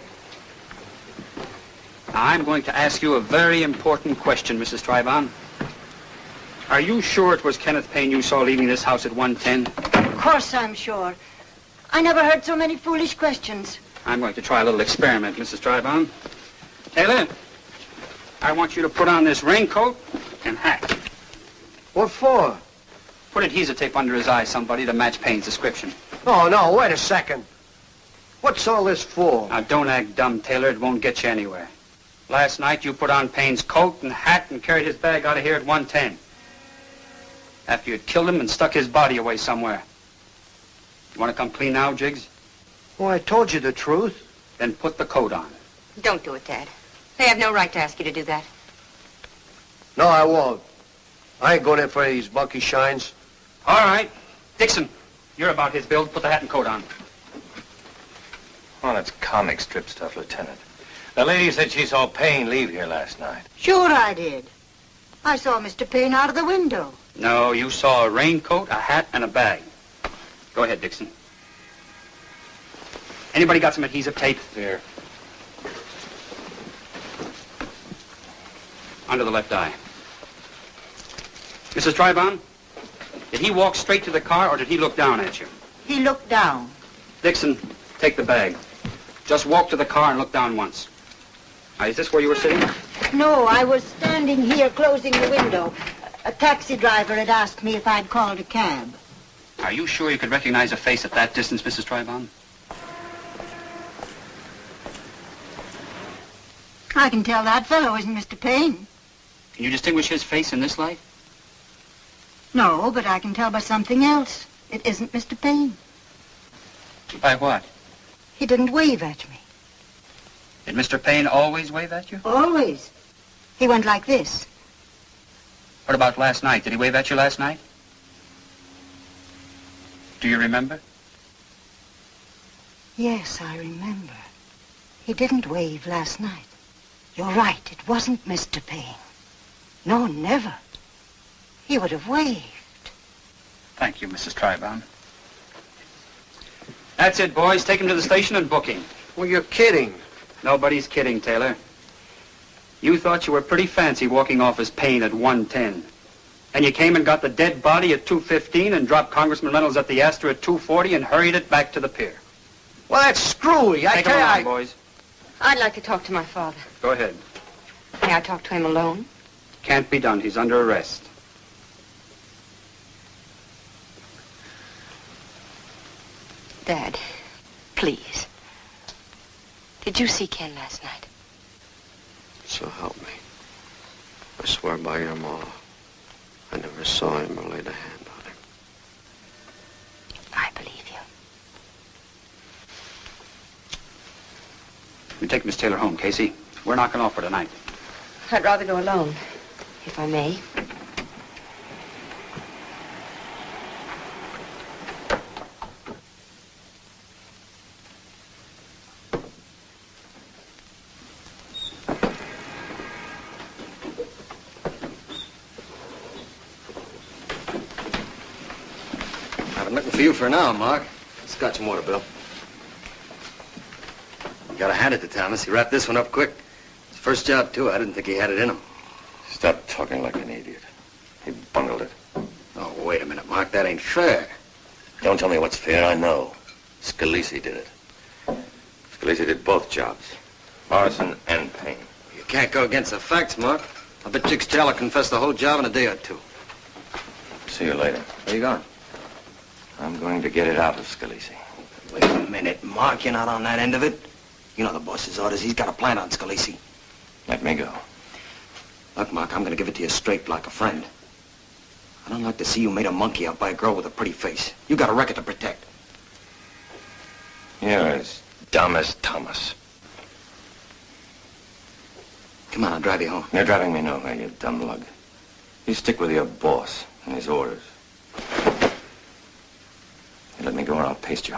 a... Now, I'm going to ask you a very important question, Mrs. Tribon. Are you sure it was Kenneth Payne you saw leaving this house at 1:10? Of course I'm sure. I never heard so many foolish questions. I'm going to try a little experiment, Mrs. Tribon. Taylor, I want you to put on this raincoat and hat. What for? Put adhesive tape under his eyes, somebody, to match Payne's description. Oh, no, wait a second. What's all this for? Now, don't act dumb, Taylor. It won't get you anywhere. Last night, you put on Payne's coat and hat and carried his bag out of here at 1:10. After you'd killed him and stuck his body away somewhere. You want to come clean now, Jiggs? Oh, I told you the truth. Then put the coat on. Don't do it, Dad. They have no right to ask you to do that. No, I won't. I ain't going in for any of these monkey shines. All right. Dixon, you're about his build. Put the hat and coat on. Oh, that's comic strip stuff, Lieutenant. The lady said she saw Payne leave here last night. Sure I did. I saw Mr. Payne out of the window. No, you saw a raincoat, a hat, and a bag. Go ahead, Dixon. Anybody got some adhesive tape? Here. Under the left eye. Mrs. Tribon, did he walk straight to the car, or did he look down at you? He looked down. Dixon, take the bag. Just walk to the car and look down once. Now, is this where you were sitting? No, I was standing here closing the window. A taxi driver had asked me if I'd called a cab. Are you sure you could recognize a face at that distance, Mrs. Tribon? I can tell that fellow isn't Mr. Payne. Can you distinguish his face in this light? No, but I can tell by something else. It isn't Mr. Payne. By what? He didn't wave at me. Did Mr. Payne always wave at you? Always. He went like this. What about last night? Did he wave at you last night? Do you remember? Yes, I remember. He didn't wave last night. You're right, it wasn't Mr. Payne. No, never. He would have waved. Thank you, Mrs. Tribon. That's it, boys. Take him to the station and book him. Well, you're kidding. Nobody's kidding, Taylor. You thought you were pretty fancy walking off as Payne at 1:10. And you came and got the dead body at 2:15 and dropped Congressman Reynolds at the Astor at 2:40 and hurried it back to the pier. Well, that's screwy. Take him along, boys. I'd like to talk to my father. Go ahead. May I talk to him alone? Can't be done. He's under arrest. Dad, please. Did you see Ken last night? So help me. I swear by your ma, I never saw him or laid a hand on him. I believe you. You take Miss Taylor home, Casey. We're knocking off for tonight. I'd rather go alone, if I may. I'm looking for you for now, Mark. Scotch and water, Bill. You gotta hand it to Thomas. He wrapped this one up quick. His first job, too. I didn't think he had it in him. Stop talking like an idiot. He bungled it. Oh, wait a minute, Mark. That ain't fair. Don't tell me what's fair. I know. Scalise did it. Scalise did both jobs. Morrison and Payne. You can't go against the facts, Mark. I bet Jig's Taylor confessed the whole job in a day or two. See you later. Where you going? I'm going to get it out of Scalise. Wait a minute, Mark. You're not on that end of it. You know the boss's orders. He's got a plan on Scalise. Let me go. Look, Mark, I'm going to give it to you straight like a friend. I don't like to see you made a monkey out by a girl with a pretty face. You got a record to protect. You're as dumb as Thomas. Come on, I'll drive you home. You're driving me nowhere, you dumb lug. You stick with your boss and his orders. You let me go or I'll paste you.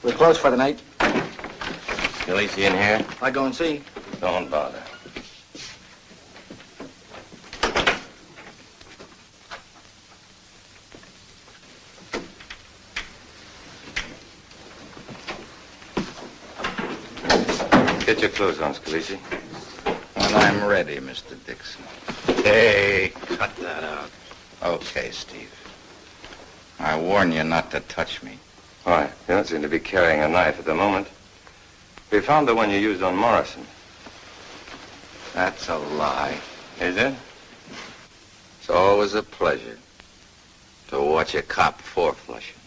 We're closed for the night. Scalise in here? I go and see. Don't bother. Get your clothes on, Scalise. Well, I'm ready, Mr. Dixon. Hey, cut that out. Okay, Steve. I warn you not to touch me. Why? You don't seem to be carrying a knife at the moment. We found the one you used on Morrison. That's a lie. Is it? It's always a pleasure to watch a cop four-flushing.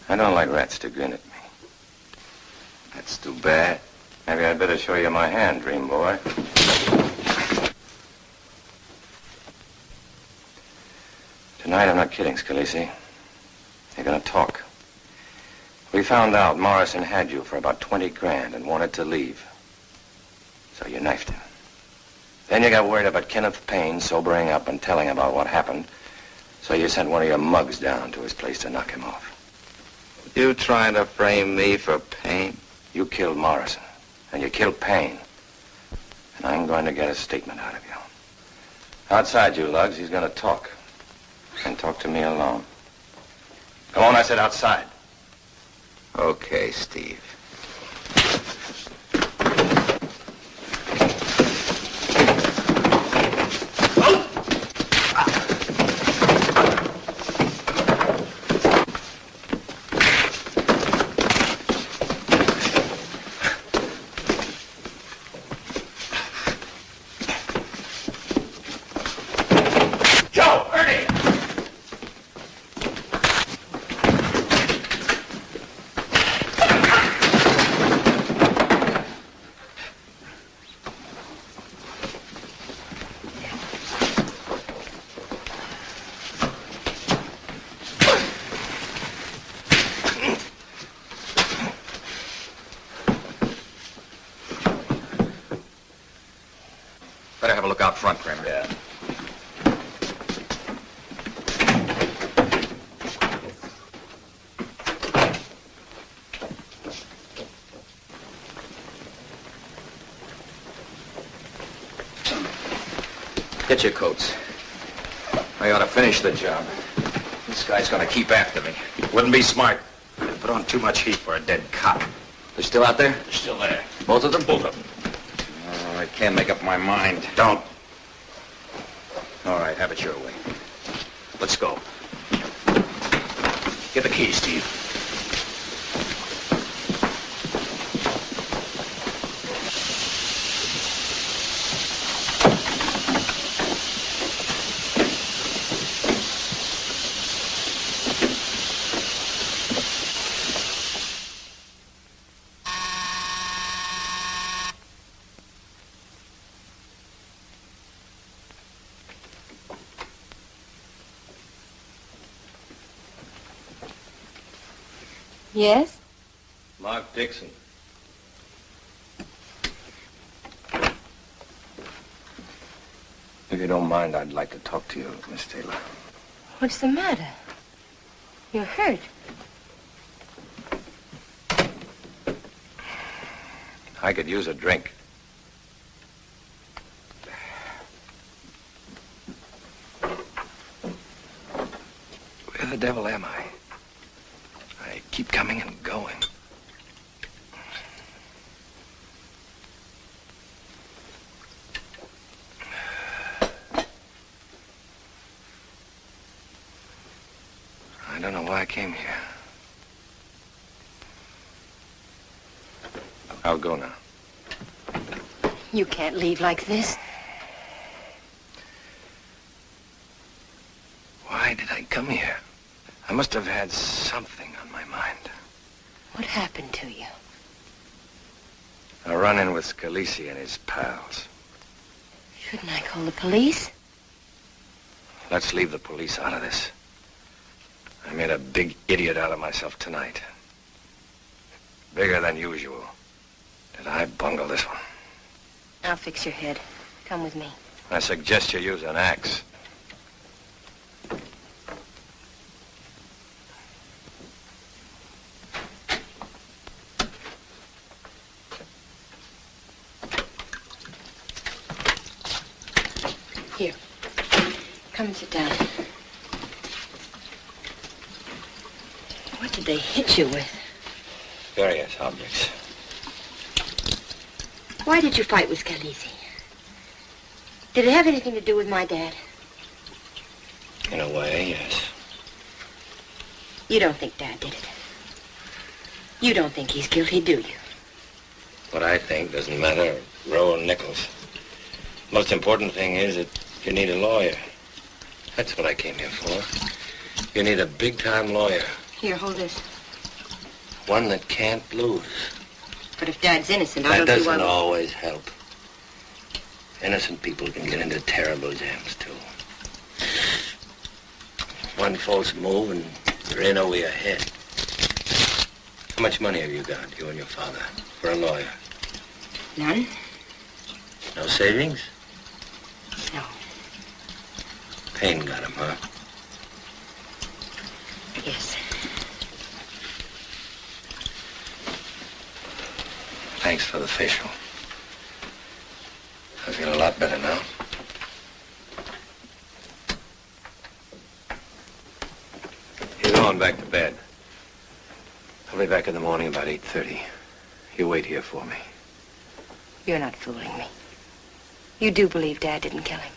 I don't like rats to grin at me. That's too bad. Maybe I'd better show you my hand, dream boy. Tonight, I'm not kidding, Scalise. You're gonna talk. We found out Morrison had you for about 20 grand and wanted to leave. So you knifed him. Then you got worried about Kenneth Payne sobering up and telling about what happened. So you sent one of your mugs down to his place to knock him off. You trying to frame me for Payne? You killed Morrison, and you killed Payne. And I'm going to get a statement out of you. Outside you, Lugs, he's going to talk. And talk to me alone. Come on, I said outside. Okay, Steve. Better have a look out front, Kramer. Yeah. Get your coats. I ought to finish the job. This guy's gonna keep after me. Wouldn't be smart. They put on too much heat for a dead cop. They're still out there? They're still there. Both of them? Both of them. Oh, I can't make up my mind. Don't. All right, have it your way. Let's go. Get the keys, Steve. Yes? Mark Dixon. If you don't mind, I'd like to talk to you, Miss Taylor. What's the matter? You're hurt. I could use a drink. Where the devil am I? I keep coming and going. I don't know why I came here. I'll go now. You can't leave like this. Why did I come here? I must have had something on my mind. What happened to you? A run-in with Scalisi and his pals. Shouldn't I call the police? Let's leave the police out of this. I made a big idiot out of myself tonight. Bigger than usual. Did I bungle this one? I'll fix your head. Come with me. I suggest you use an axe. Here. Come and sit down. What did they hit you with? Various objects. Why did you fight with Scalisi? Did it have anything to do with my dad? In a way, yes. You don't think Dad did it. You don't think he's guilty, do you? What I think doesn't matter. Roll nickels. Most important thing is that you need a lawyer. That's what I came here for. You need a big-time lawyer. Here, hold this. One that can't lose. But if Dad's innocent, I That don't see doesn't why... always help. Innocent people can get into terrible jams, too. One false move and you're in over your head. How much money have you got, you and your father, for a lawyer? None? No savings? No. Payne got him, huh? Yes. Thanks for the facial. I feel a lot better now. You're going back to bed. I'll be back in the morning about 8:30. You wait here for me. You're not fooling me. You do believe Dad didn't kill him.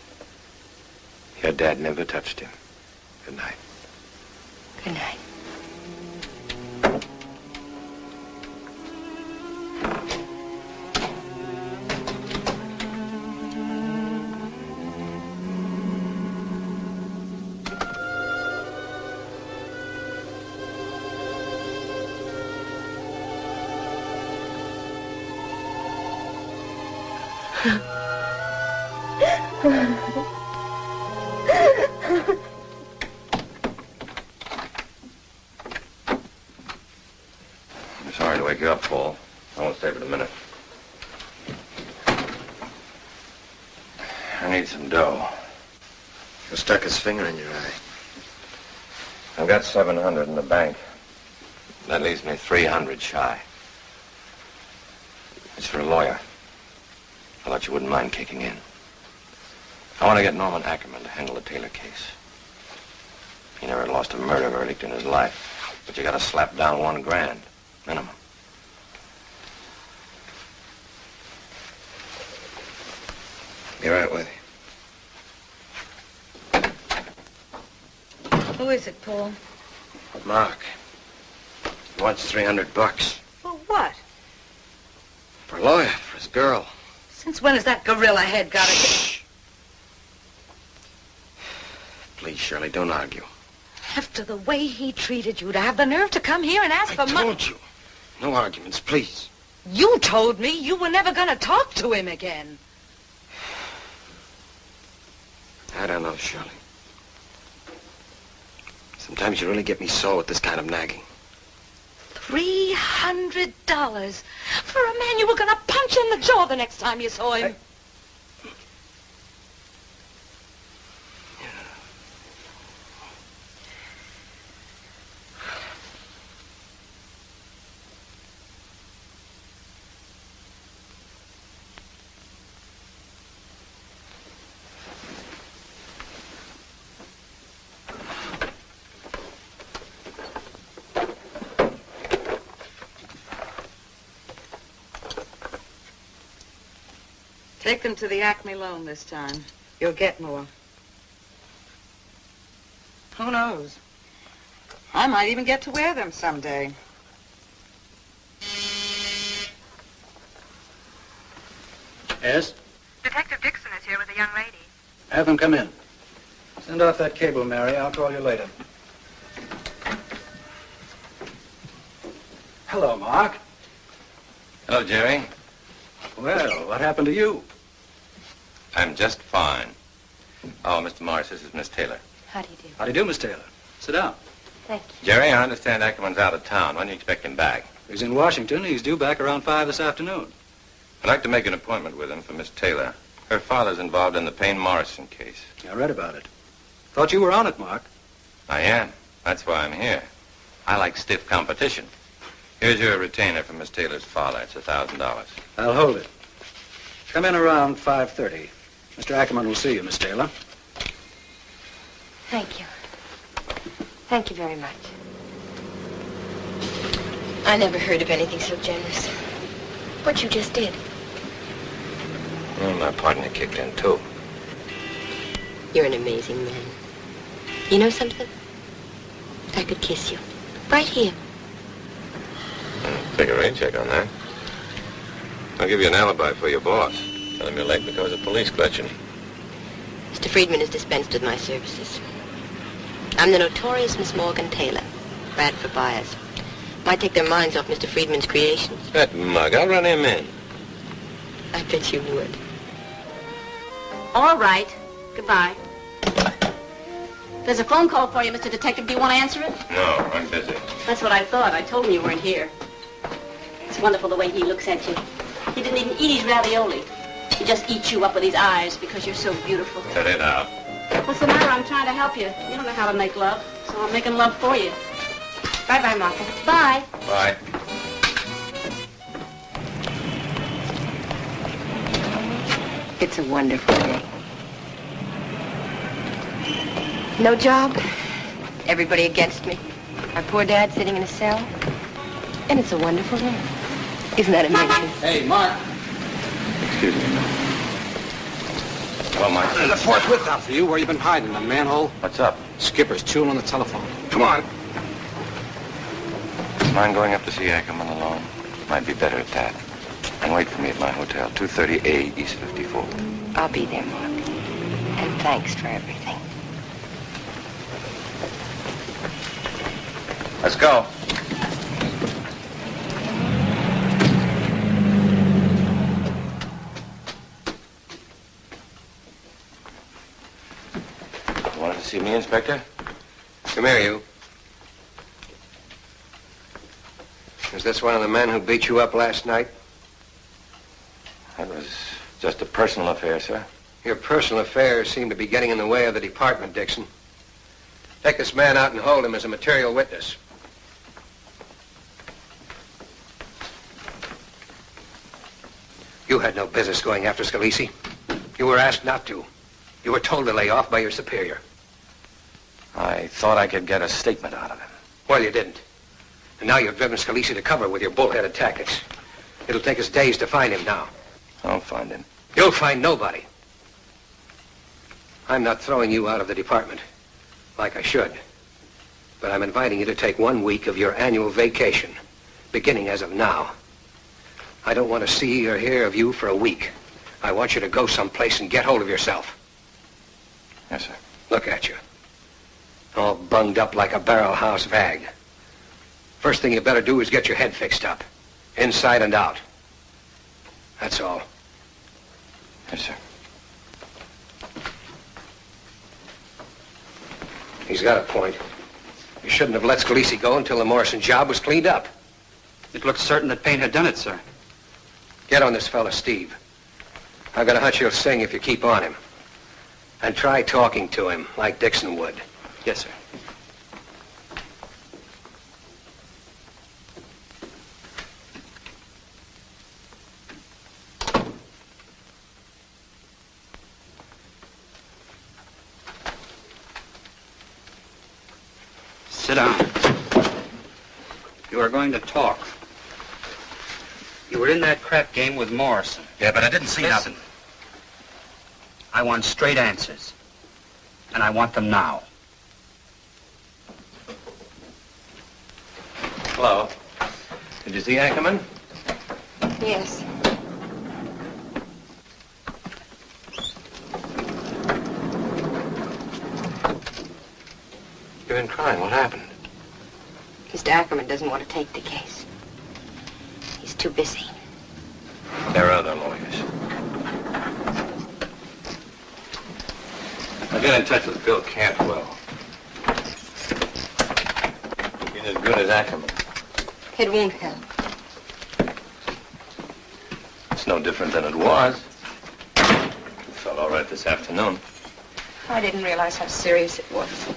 Your dad never touched him. Good night. Good night. I'm sorry to wake you up, Paul. I won't stay but a minute. I need some dough. Who stuck his finger in your eye? I've got 700 in the bank. That leaves me 300 shy. It's for a lawyer. I thought you wouldn't mind kicking in. I want to get Norman Ackerman to handle the Taylor case. He never lost a murder verdict in his life, but you got to slap down $1 grand, minimum. Be right with you. Who is it, Paul? Mark. He wants $300. For what? For a lawyer, for his girl. Since when has that gorilla head got it? Please, Shirley, don't argue. After the way he treated you, to have the nerve to come here and ask for money. I told you. No arguments, please. You told me you were never going to talk to him again. I don't know, Shirley. Sometimes you really get me sore with this kind of nagging. $300 for a man you were going to punch in the jaw the next time you saw him. Take them to the Acme loan this time. You'll get more. Who knows? I might even get to wear them someday. Yes? Detective Dixon is here with a young lady. Have them come in. Send off that cable, Mary. I'll call you later. Hello, Mark. Hello, Jerry. Well, what happened to you? I'm just fine. Oh, Mr. Morris, this is Miss Taylor. How do you do? How do you do, Miss Taylor? Sit down. Thank you. Jerry, I understand Ackerman's out of town. When do you expect him back? He's in Washington. He's due back around 5 this afternoon. I'd like to make an appointment with him for Miss Taylor. Her father's involved in the Payne Morrison case. I read about it. Thought you were on it, Mark. I am. That's why I'm here. I like stiff competition. Here's your retainer for Miss Taylor's father. It's $1,000. I'll hold it. Come in around 5:30. Mr. Ackerman will see you, Miss Taylor. Thank you. Thank you very much. I never heard of anything so generous. What you just did. Well, my partner kicked in, too. You're an amazing man. You know something? I could kiss you. Right here. Take a rain check on that. I'll give you an alibi for your boss. Tell him you're late because of police clutching. Mr. Freedman has dispensed with my services. I'm the notorious Miss Morgan Taylor, bad for buyers. Might take their minds off Mr. Freedman's creations. That mug, I'll run him in. I bet you would. All right. Goodbye. There's a phone call for you, Mr. Detective. Do you want to answer it? No, I'm busy. That's what I thought. I told him you weren't here. It's wonderful the way he looks at you. He didn't even eat his ravioli. He just eats you up with his eyes because you're so beautiful. Cut it out. What's the matter? I'm trying to help you. You don't know how to make love, so I'm making love for you. Bye-bye, Martha. Bye. Bye. It's a wonderful day. No job. Everybody against me. My poor dad sitting in a cell. And it's a wonderful day. Isn't that amazing? Hey, Mark. Excuse me. Well, Mike. There's a forthwith out for you. Where you been hiding, in the manhole? What's up? Skipper's chewing on the telephone. Come on. Mind going up to see Ackerman alone? Might be better at that. And wait for me at my hotel, 230A East 54th. I'll be there, Mark. And thanks for everything. Let's go. You wanted to see me, Inspector? Come here, you. Is this one of the men who beat you up last night? That was just a personal affair, sir. Your personal affairs seem to be getting in the way of the department, Dixon. Take this man out and hold him as a material witness. You had no business going after Scalisi. You were asked not to. You were told to lay off by your superior. I thought I could get a statement out of him. Well, you didn't. And now you've driven Scalisi to cover with your bullheaded tactics. It'll take us days to find him now. I'll find him. You'll find nobody. I'm not throwing you out of the department, like I should. But I'm inviting you to take 1 week of your annual vacation, beginning as of now. I don't want to see or hear of you for a week. I want you to go someplace and get hold of yourself. Yes, sir. Look at you. All bunged up like a barrel house vag. First thing you better do is get your head fixed up. Inside and out. That's all. Yes, sir. He's got a point. You shouldn't have let Scalisi go until the Morrison job was cleaned up. It looked certain that Payne had done it, sir. Get on this fella, Steve. I've got a hunch he'll sing if you keep on him. And try talking to him like Dixon would. Yes, sir. Sit down. You are going to talk. You were in that crap game with Morrison. Yeah, but I didn't see nothing. I want straight answers. And I want them now. Hello. Did you see Ackerman? Yes. You've been crying. What happened? Mr. Ackerman doesn't want to take the case. He's too busy. There are other lawyers. I'll get in touch with Bill Cantwell. He's as good as Ackerman. It won't help. It's no different than it was. It felt all right this afternoon. I didn't realize how serious it was.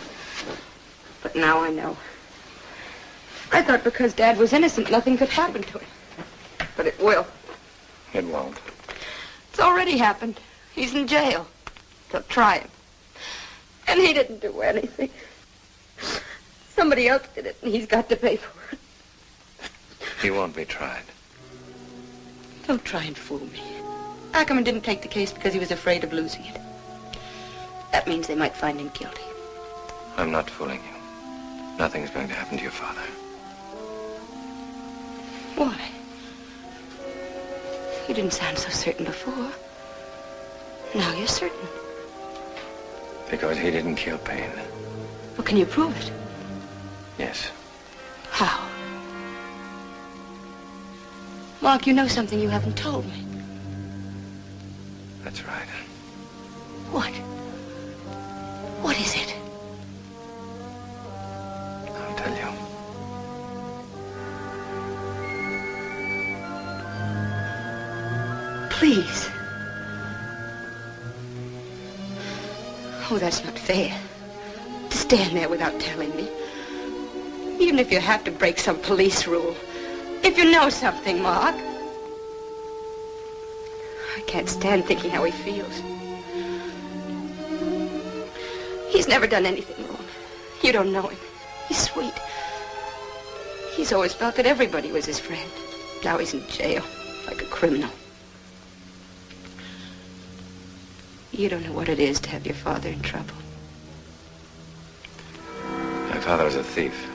But now I know. I thought because Dad was innocent, nothing could happen to him. But it will. It won't. It's already happened. He's in jail. They'll try him. And he didn't do anything. Somebody else did it, and he's got to pay for it. He won't be tried. Don't try and fool me. Ackerman didn't take the case because he was afraid of losing it. That means they might find him guilty. I'm not fooling you. Nothing's going to happen to your father. Why? You didn't sound so certain before. Now you're certain. Because he didn't kill Payne. Well, can you prove it? Yes. How? Mark, you know something you haven't told me. That's right. What? What is it? I'll tell you. Please. Oh, that's not fair. To stand there without telling me. Even if you have to break some police rule. If you know something, Mark. I can't stand thinking how he feels. He's never done anything wrong. You don't know him. He's sweet. He's always felt that everybody was his friend. Now he's in jail, like a criminal. You don't know what it is to have your father in trouble. My father was a thief.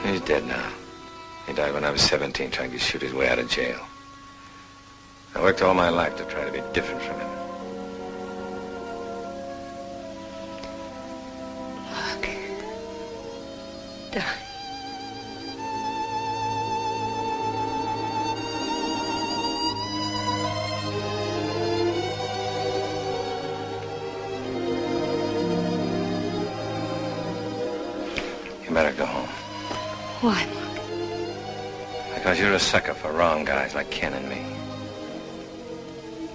He's dead now. He died when I was 17, trying to shoot his way out of jail. I worked all my life to try to be different from him. Mark. Darling. You better go home. Why, Mark? Because you're a sucker for wrong guys like Ken and me.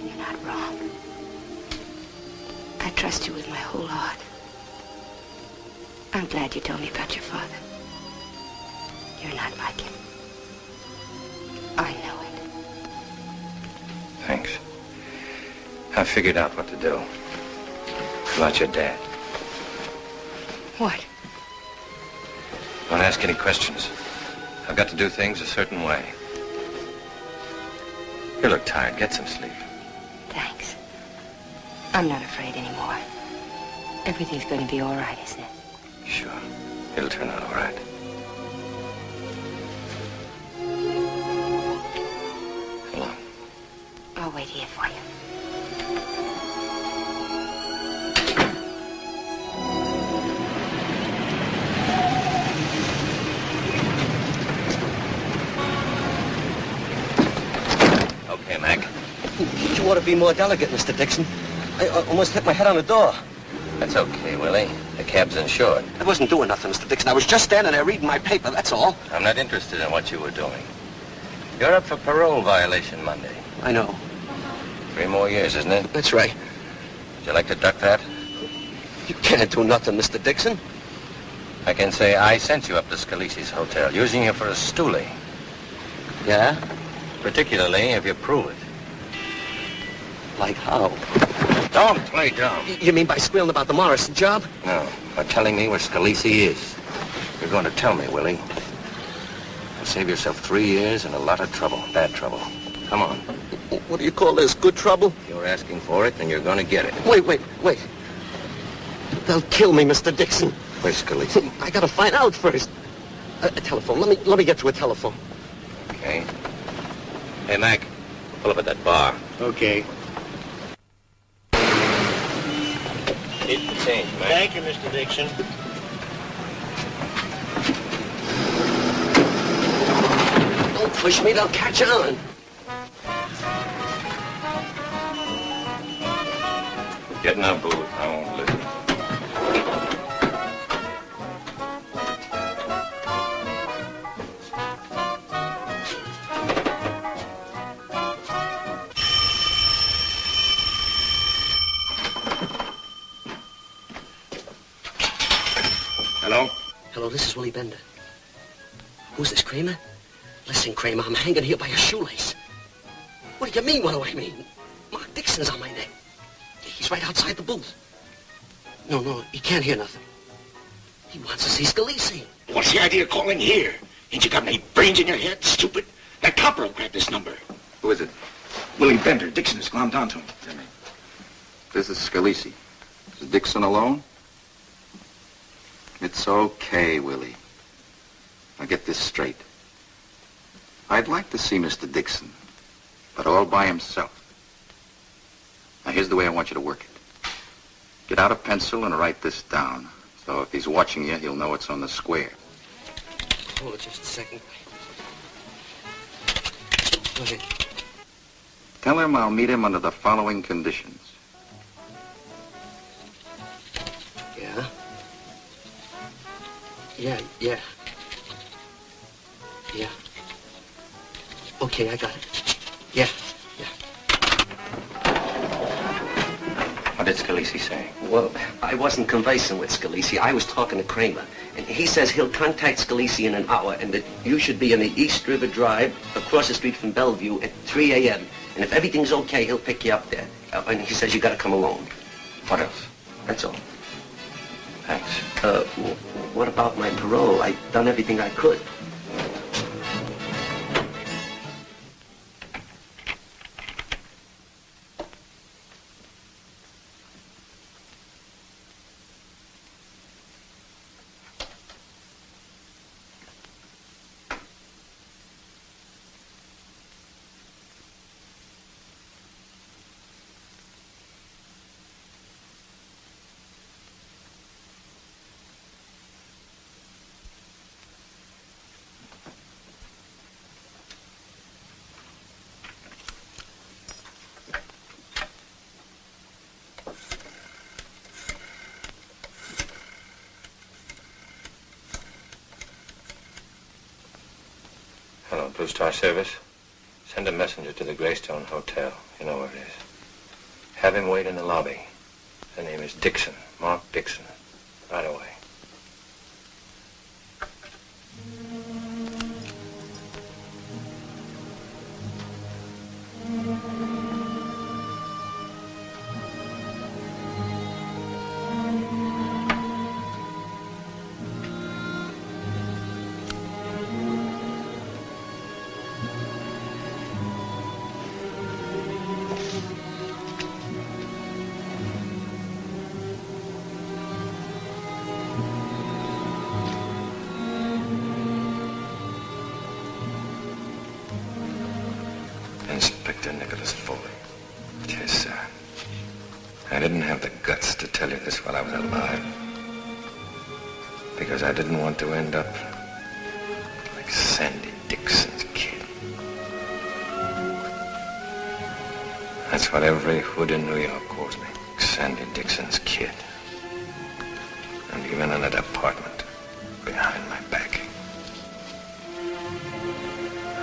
You're not wrong. I trust you with my whole heart. I'm glad you told me about your father. You're not like him. I know it. Thanks. I've figured out what to do. About your dad. What? Don't ask any questions. I've got to do things a certain way. You look tired. Get some sleep. Thanks. I'm not afraid anymore. Everything's going to be all right, isn't it? Sure. It'll turn out all right. Hello. I'll wait here for you. Okay, Mac. You ought to be more delicate, Mr. Dixon. I almost hit my head on the door. That's okay, Willie. The cab's insured. I wasn't doing nothing, Mr. Dixon. I was just standing there reading my paper, that's all. I'm not interested in what you were doing. You're up for parole violation Monday. I know. 3 more years, isn't it? That's right. Would you like to duck that? You can't do nothing, Mr. Dixon. I can say I sent you up to Scalisi's hotel, using you for a stoolie. Yeah? Particularly if you prove it. Like how? Don't play dumb. You mean by squealing about the Morrison job? No, by telling me where Scalisi is. You're going to tell me, Willie. You'll save yourself 3 years and a lot of trouble. Bad trouble. Come on. What do you call this? Good trouble? If you're asking for it, then you're going to get it. Wait. They'll kill me, Mr. Dixon. Where's Scalisi? I gotta find out first. A telephone. Let me get to a telephone. Okay. Hey, Mac. Pull up at that bar. Okay. Keep the change, Mac. Thank you, Mr. Dixon. Don't push me, they'll catch on. Get in our booth. I won't listen. Hello, this is Willie Bender. Who's this, Kramer? Listen, Kramer, I'm hanging here by a shoelace. What do you mean, what do I mean? Mark Dixon's on my neck. He's right outside the booth. No, he can't hear nothing. He wants to see Scalisi. What's the idea of calling here? Ain't you got any brains in your head, stupid? That copper will grab this number. Who is it? Willie Bender. Dixon has glommed onto him. This is Scalisi. Is Dixon alone? It's okay, Willie. Now get this straight. I'd like to see Mr. Dixon, but all by himself. Now here's the way I want you to work it. Get out a pencil and write this down. So if he's watching you, he'll know it's on the square. Hold it just a second. Go ahead. Tell him I'll meet him under the following conditions. Yeah. Okay, I got it. Yeah. What did Scalisi say? Well, I wasn't conversing with Scalisi. I was talking to Kramer. And he says he'll contact Scalisi in an hour and that you should be on the East River Drive across the street from Bellevue at 3 a.m. And if everything's okay, he'll pick you up there. And he says you got to come alone. What else? That's all. Thanks. What about my parole? I've done everything I could. Hello, Blue Star Service. Send a messenger to the Greystone Hotel. You know where it is. Have him wait in the lobby. The name is Dixon. Mark Dixon. Right away. Mr. Nicholas Foley. Yes, sir. I didn't have the guts to tell you this while I was alive. Because I didn't want to end up like Sandy Dixon's kid. That's what every hood in New York calls me. Sandy Dixon's kid. And even in a department behind my back.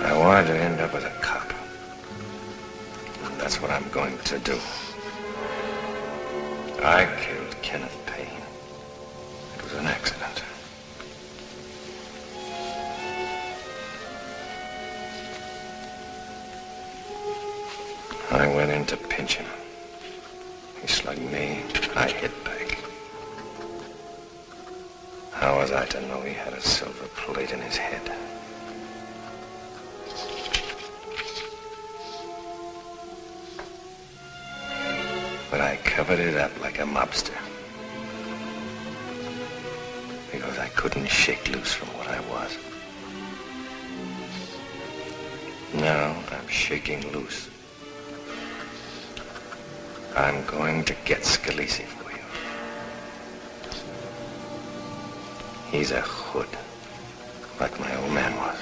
I wanted to end up as a cop. And that's what I'm going to do. I killed Kenneth Payne. It was an accident. I went in to pinch him. He slugged me. I hit back. How was I to know he had a silver plate in his head? But I covered it up like a mobster. Because I couldn't shake loose from what I was. Now I'm shaking loose. I'm going to get Scalise for you. He's a hood, like my old man was.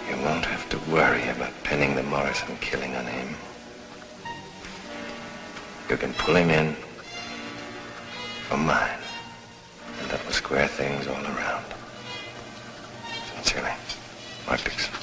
You won't have to worry about pinning the Morrison killing on him. You can pull him in for mine, and that will square things all around. Sincerely, Mark Dixon.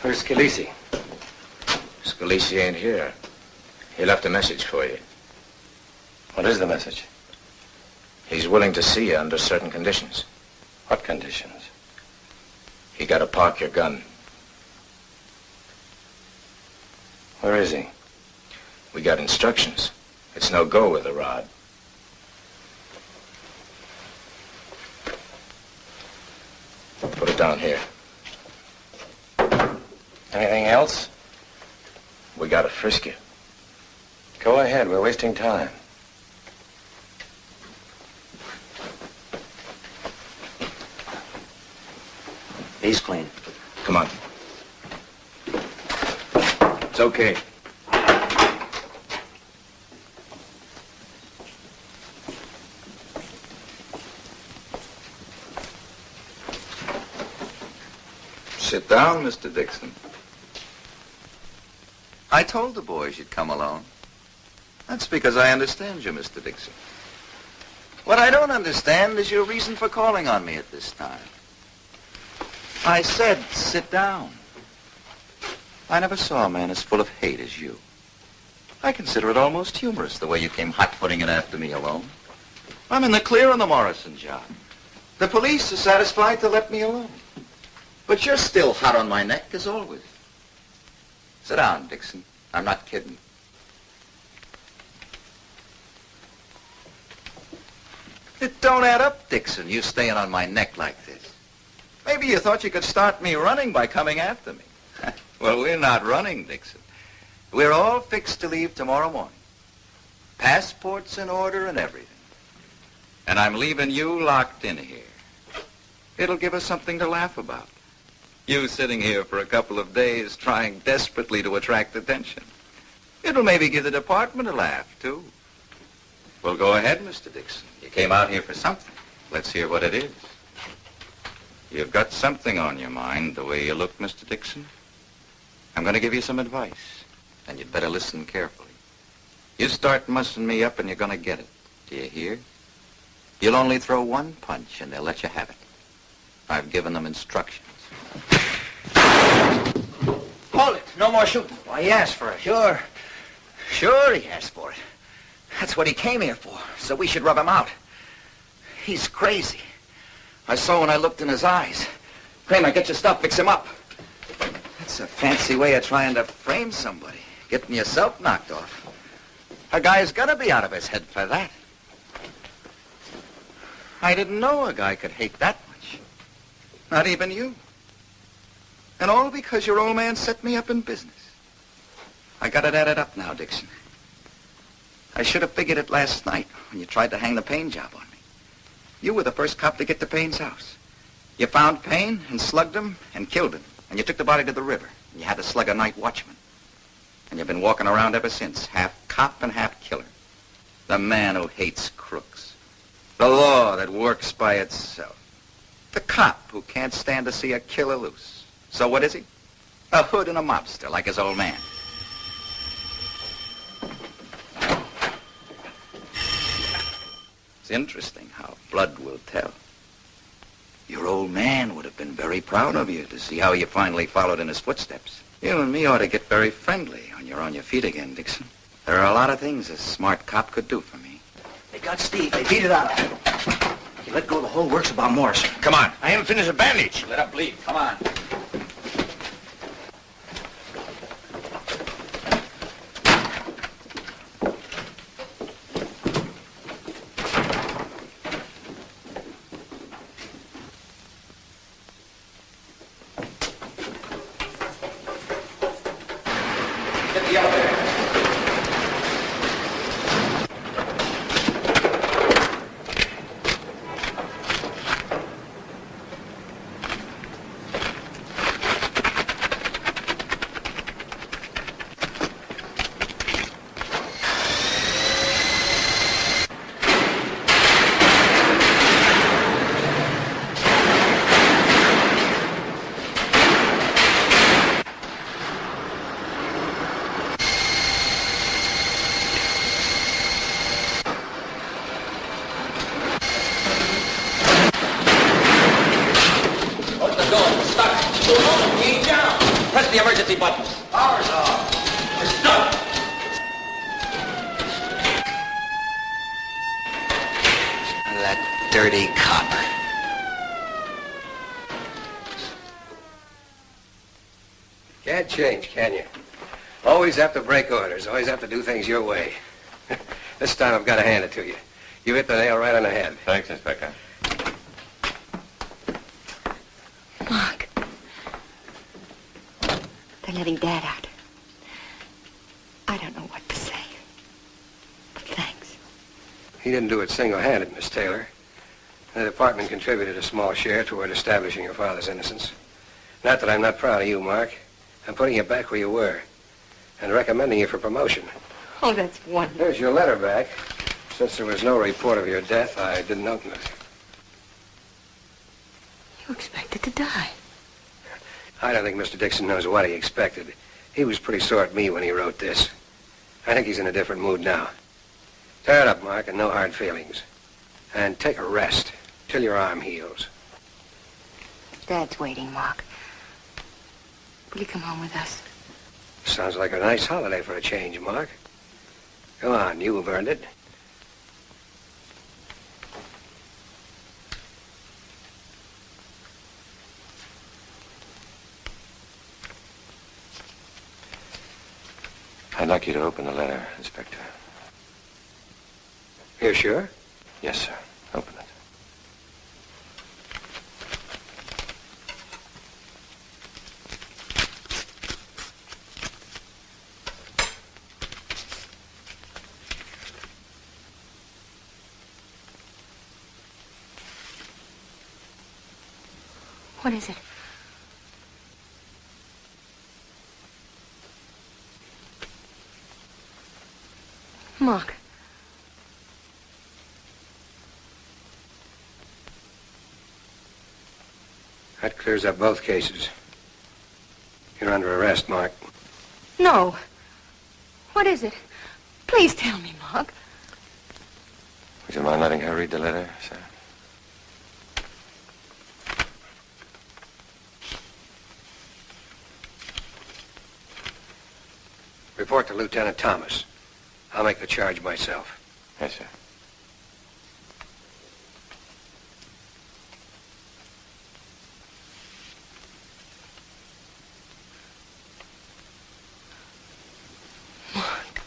Where's Scalisi? Scalisi ain't here. He left a message for you. What is the message? He's willing to see you under certain conditions. What conditions? You gotta park your gun. Where is he? We got instructions. It's no go with the rod. Put it down here. Anything else? We gotta frisk you. Go ahead. We're wasting time. He's clean. Come on. It's okay. Sit down, Mr. Dixon. I told the boys you'd come alone. That's because I understand you, Mr. Dixon. What I don't understand is your reason for calling on me at this time. I said, sit down. I never saw a man as full of hate as you. I consider it almost humorous the way you came hot-footing it after me alone. I'm in the clear on the Morrison job. The police are satisfied to let me alone. But you're still hot on my neck, as always. Sit down, Dixon. I'm not kidding. It don't add up, Dixon, you staying on my neck like this. Maybe you thought you could start me running by coming after me. Well, we're not running, Dixon. We're all fixed to leave tomorrow morning. Passports in order and everything. And I'm leaving you locked in here. It'll give us something to laugh about. You sitting here for a couple of days trying desperately to attract attention. It'll maybe give the department a laugh, too. Well, go ahead, Mr. Dixon. You came out here for something. Let's hear what it is. You've got something on your mind, the way you look, Mr. Dixon. I'm going to give you some advice, and you'd better listen carefully. You start mussing me up, and you're going to get it. Do you hear? You'll only throw one punch, and they'll let you have it. I've given them instructions. Hold it. No more shooting. Why, he asked for it. Sure he asked for it. That's what he came here for, so we should rub him out. He's crazy. I saw when I looked in his eyes. Kramer, get your stuff, fix him up. That's a fancy way of trying to frame somebody, getting yourself knocked off. A guy's got to be out of his head for that. I didn't know a guy could hate that much. Not even you. And all because your old man set me up in business. I got it added up now, Dixon. I should have figured it last night when you tried to hang the Payne job on me. You were the first cop to get to Payne's house. You found Payne and slugged him and killed him. And you took the body to the river. And you had to slug a night watchman. And you've been walking around ever since, half cop and half killer. The man who hates crooks. The law that works by itself. The cop who can't stand to see a killer loose. So what is he? A hood and a mobster like his old man. It's interesting how blood will tell. Your old man would have been very proud of you to see how you finally followed in his footsteps. You and me ought to get very friendly when you're on your feet again, Dixon. There are a lot of things a smart cop could do for me. They got Steve. They beat it out of him. He let go of the whole works about Morrison. Come on. I haven't finished the bandage. Let up bleed. Come on. emergency buttons. Power's off. It's done. That dirty copper. Can't change, can you? Always have to break orders. Always have to do things your way. This time I've got to hand it to you. You hit the nail right on the head. Thanks, Inspector. Mark. They're letting Dad out. I don't know what to say. But thanks. He didn't do it single-handed, Miss Taylor. The department contributed a small share toward establishing your father's innocence. Not that I'm not proud of you, Mark. I'm putting you back where you were and recommending you for promotion. Oh, that's wonderful. There's your letter back. Since there was no report of your death, I didn't open it. You expected to die. I don't think Mr. Dixon knows what he expected. He was pretty sore at me when he wrote this. I think he's in a different mood now. Tear it up, Mark, and no hard feelings. And take a rest till your arm heals. Dad's waiting, Mark. Will you come home with us? Sounds like a nice holiday for a change, Mark. Come on, you've earned it. I'd like you to open the letter, Inspector. You're sure? Yes, sir. Open it. What is it? Mark. That clears up both cases. You're under arrest, Mark. No. What is it? Please tell me, Mark. Would you mind letting her read the letter, sir? Report to Lieutenant Thomas. I'll make the charge myself. Yes, sir. Mark.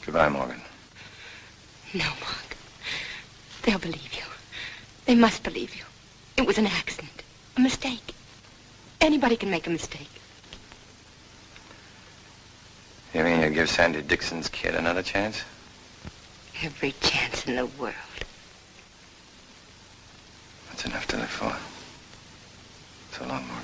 Goodbye, Morgan. No, Mark. They'll believe you. They must believe you. It was an accident. A mistake. Anybody can make a mistake. You mean you'd give Sandy Dixon's kid another chance? Every chance in the world. That's enough to live for. So long, Morgan.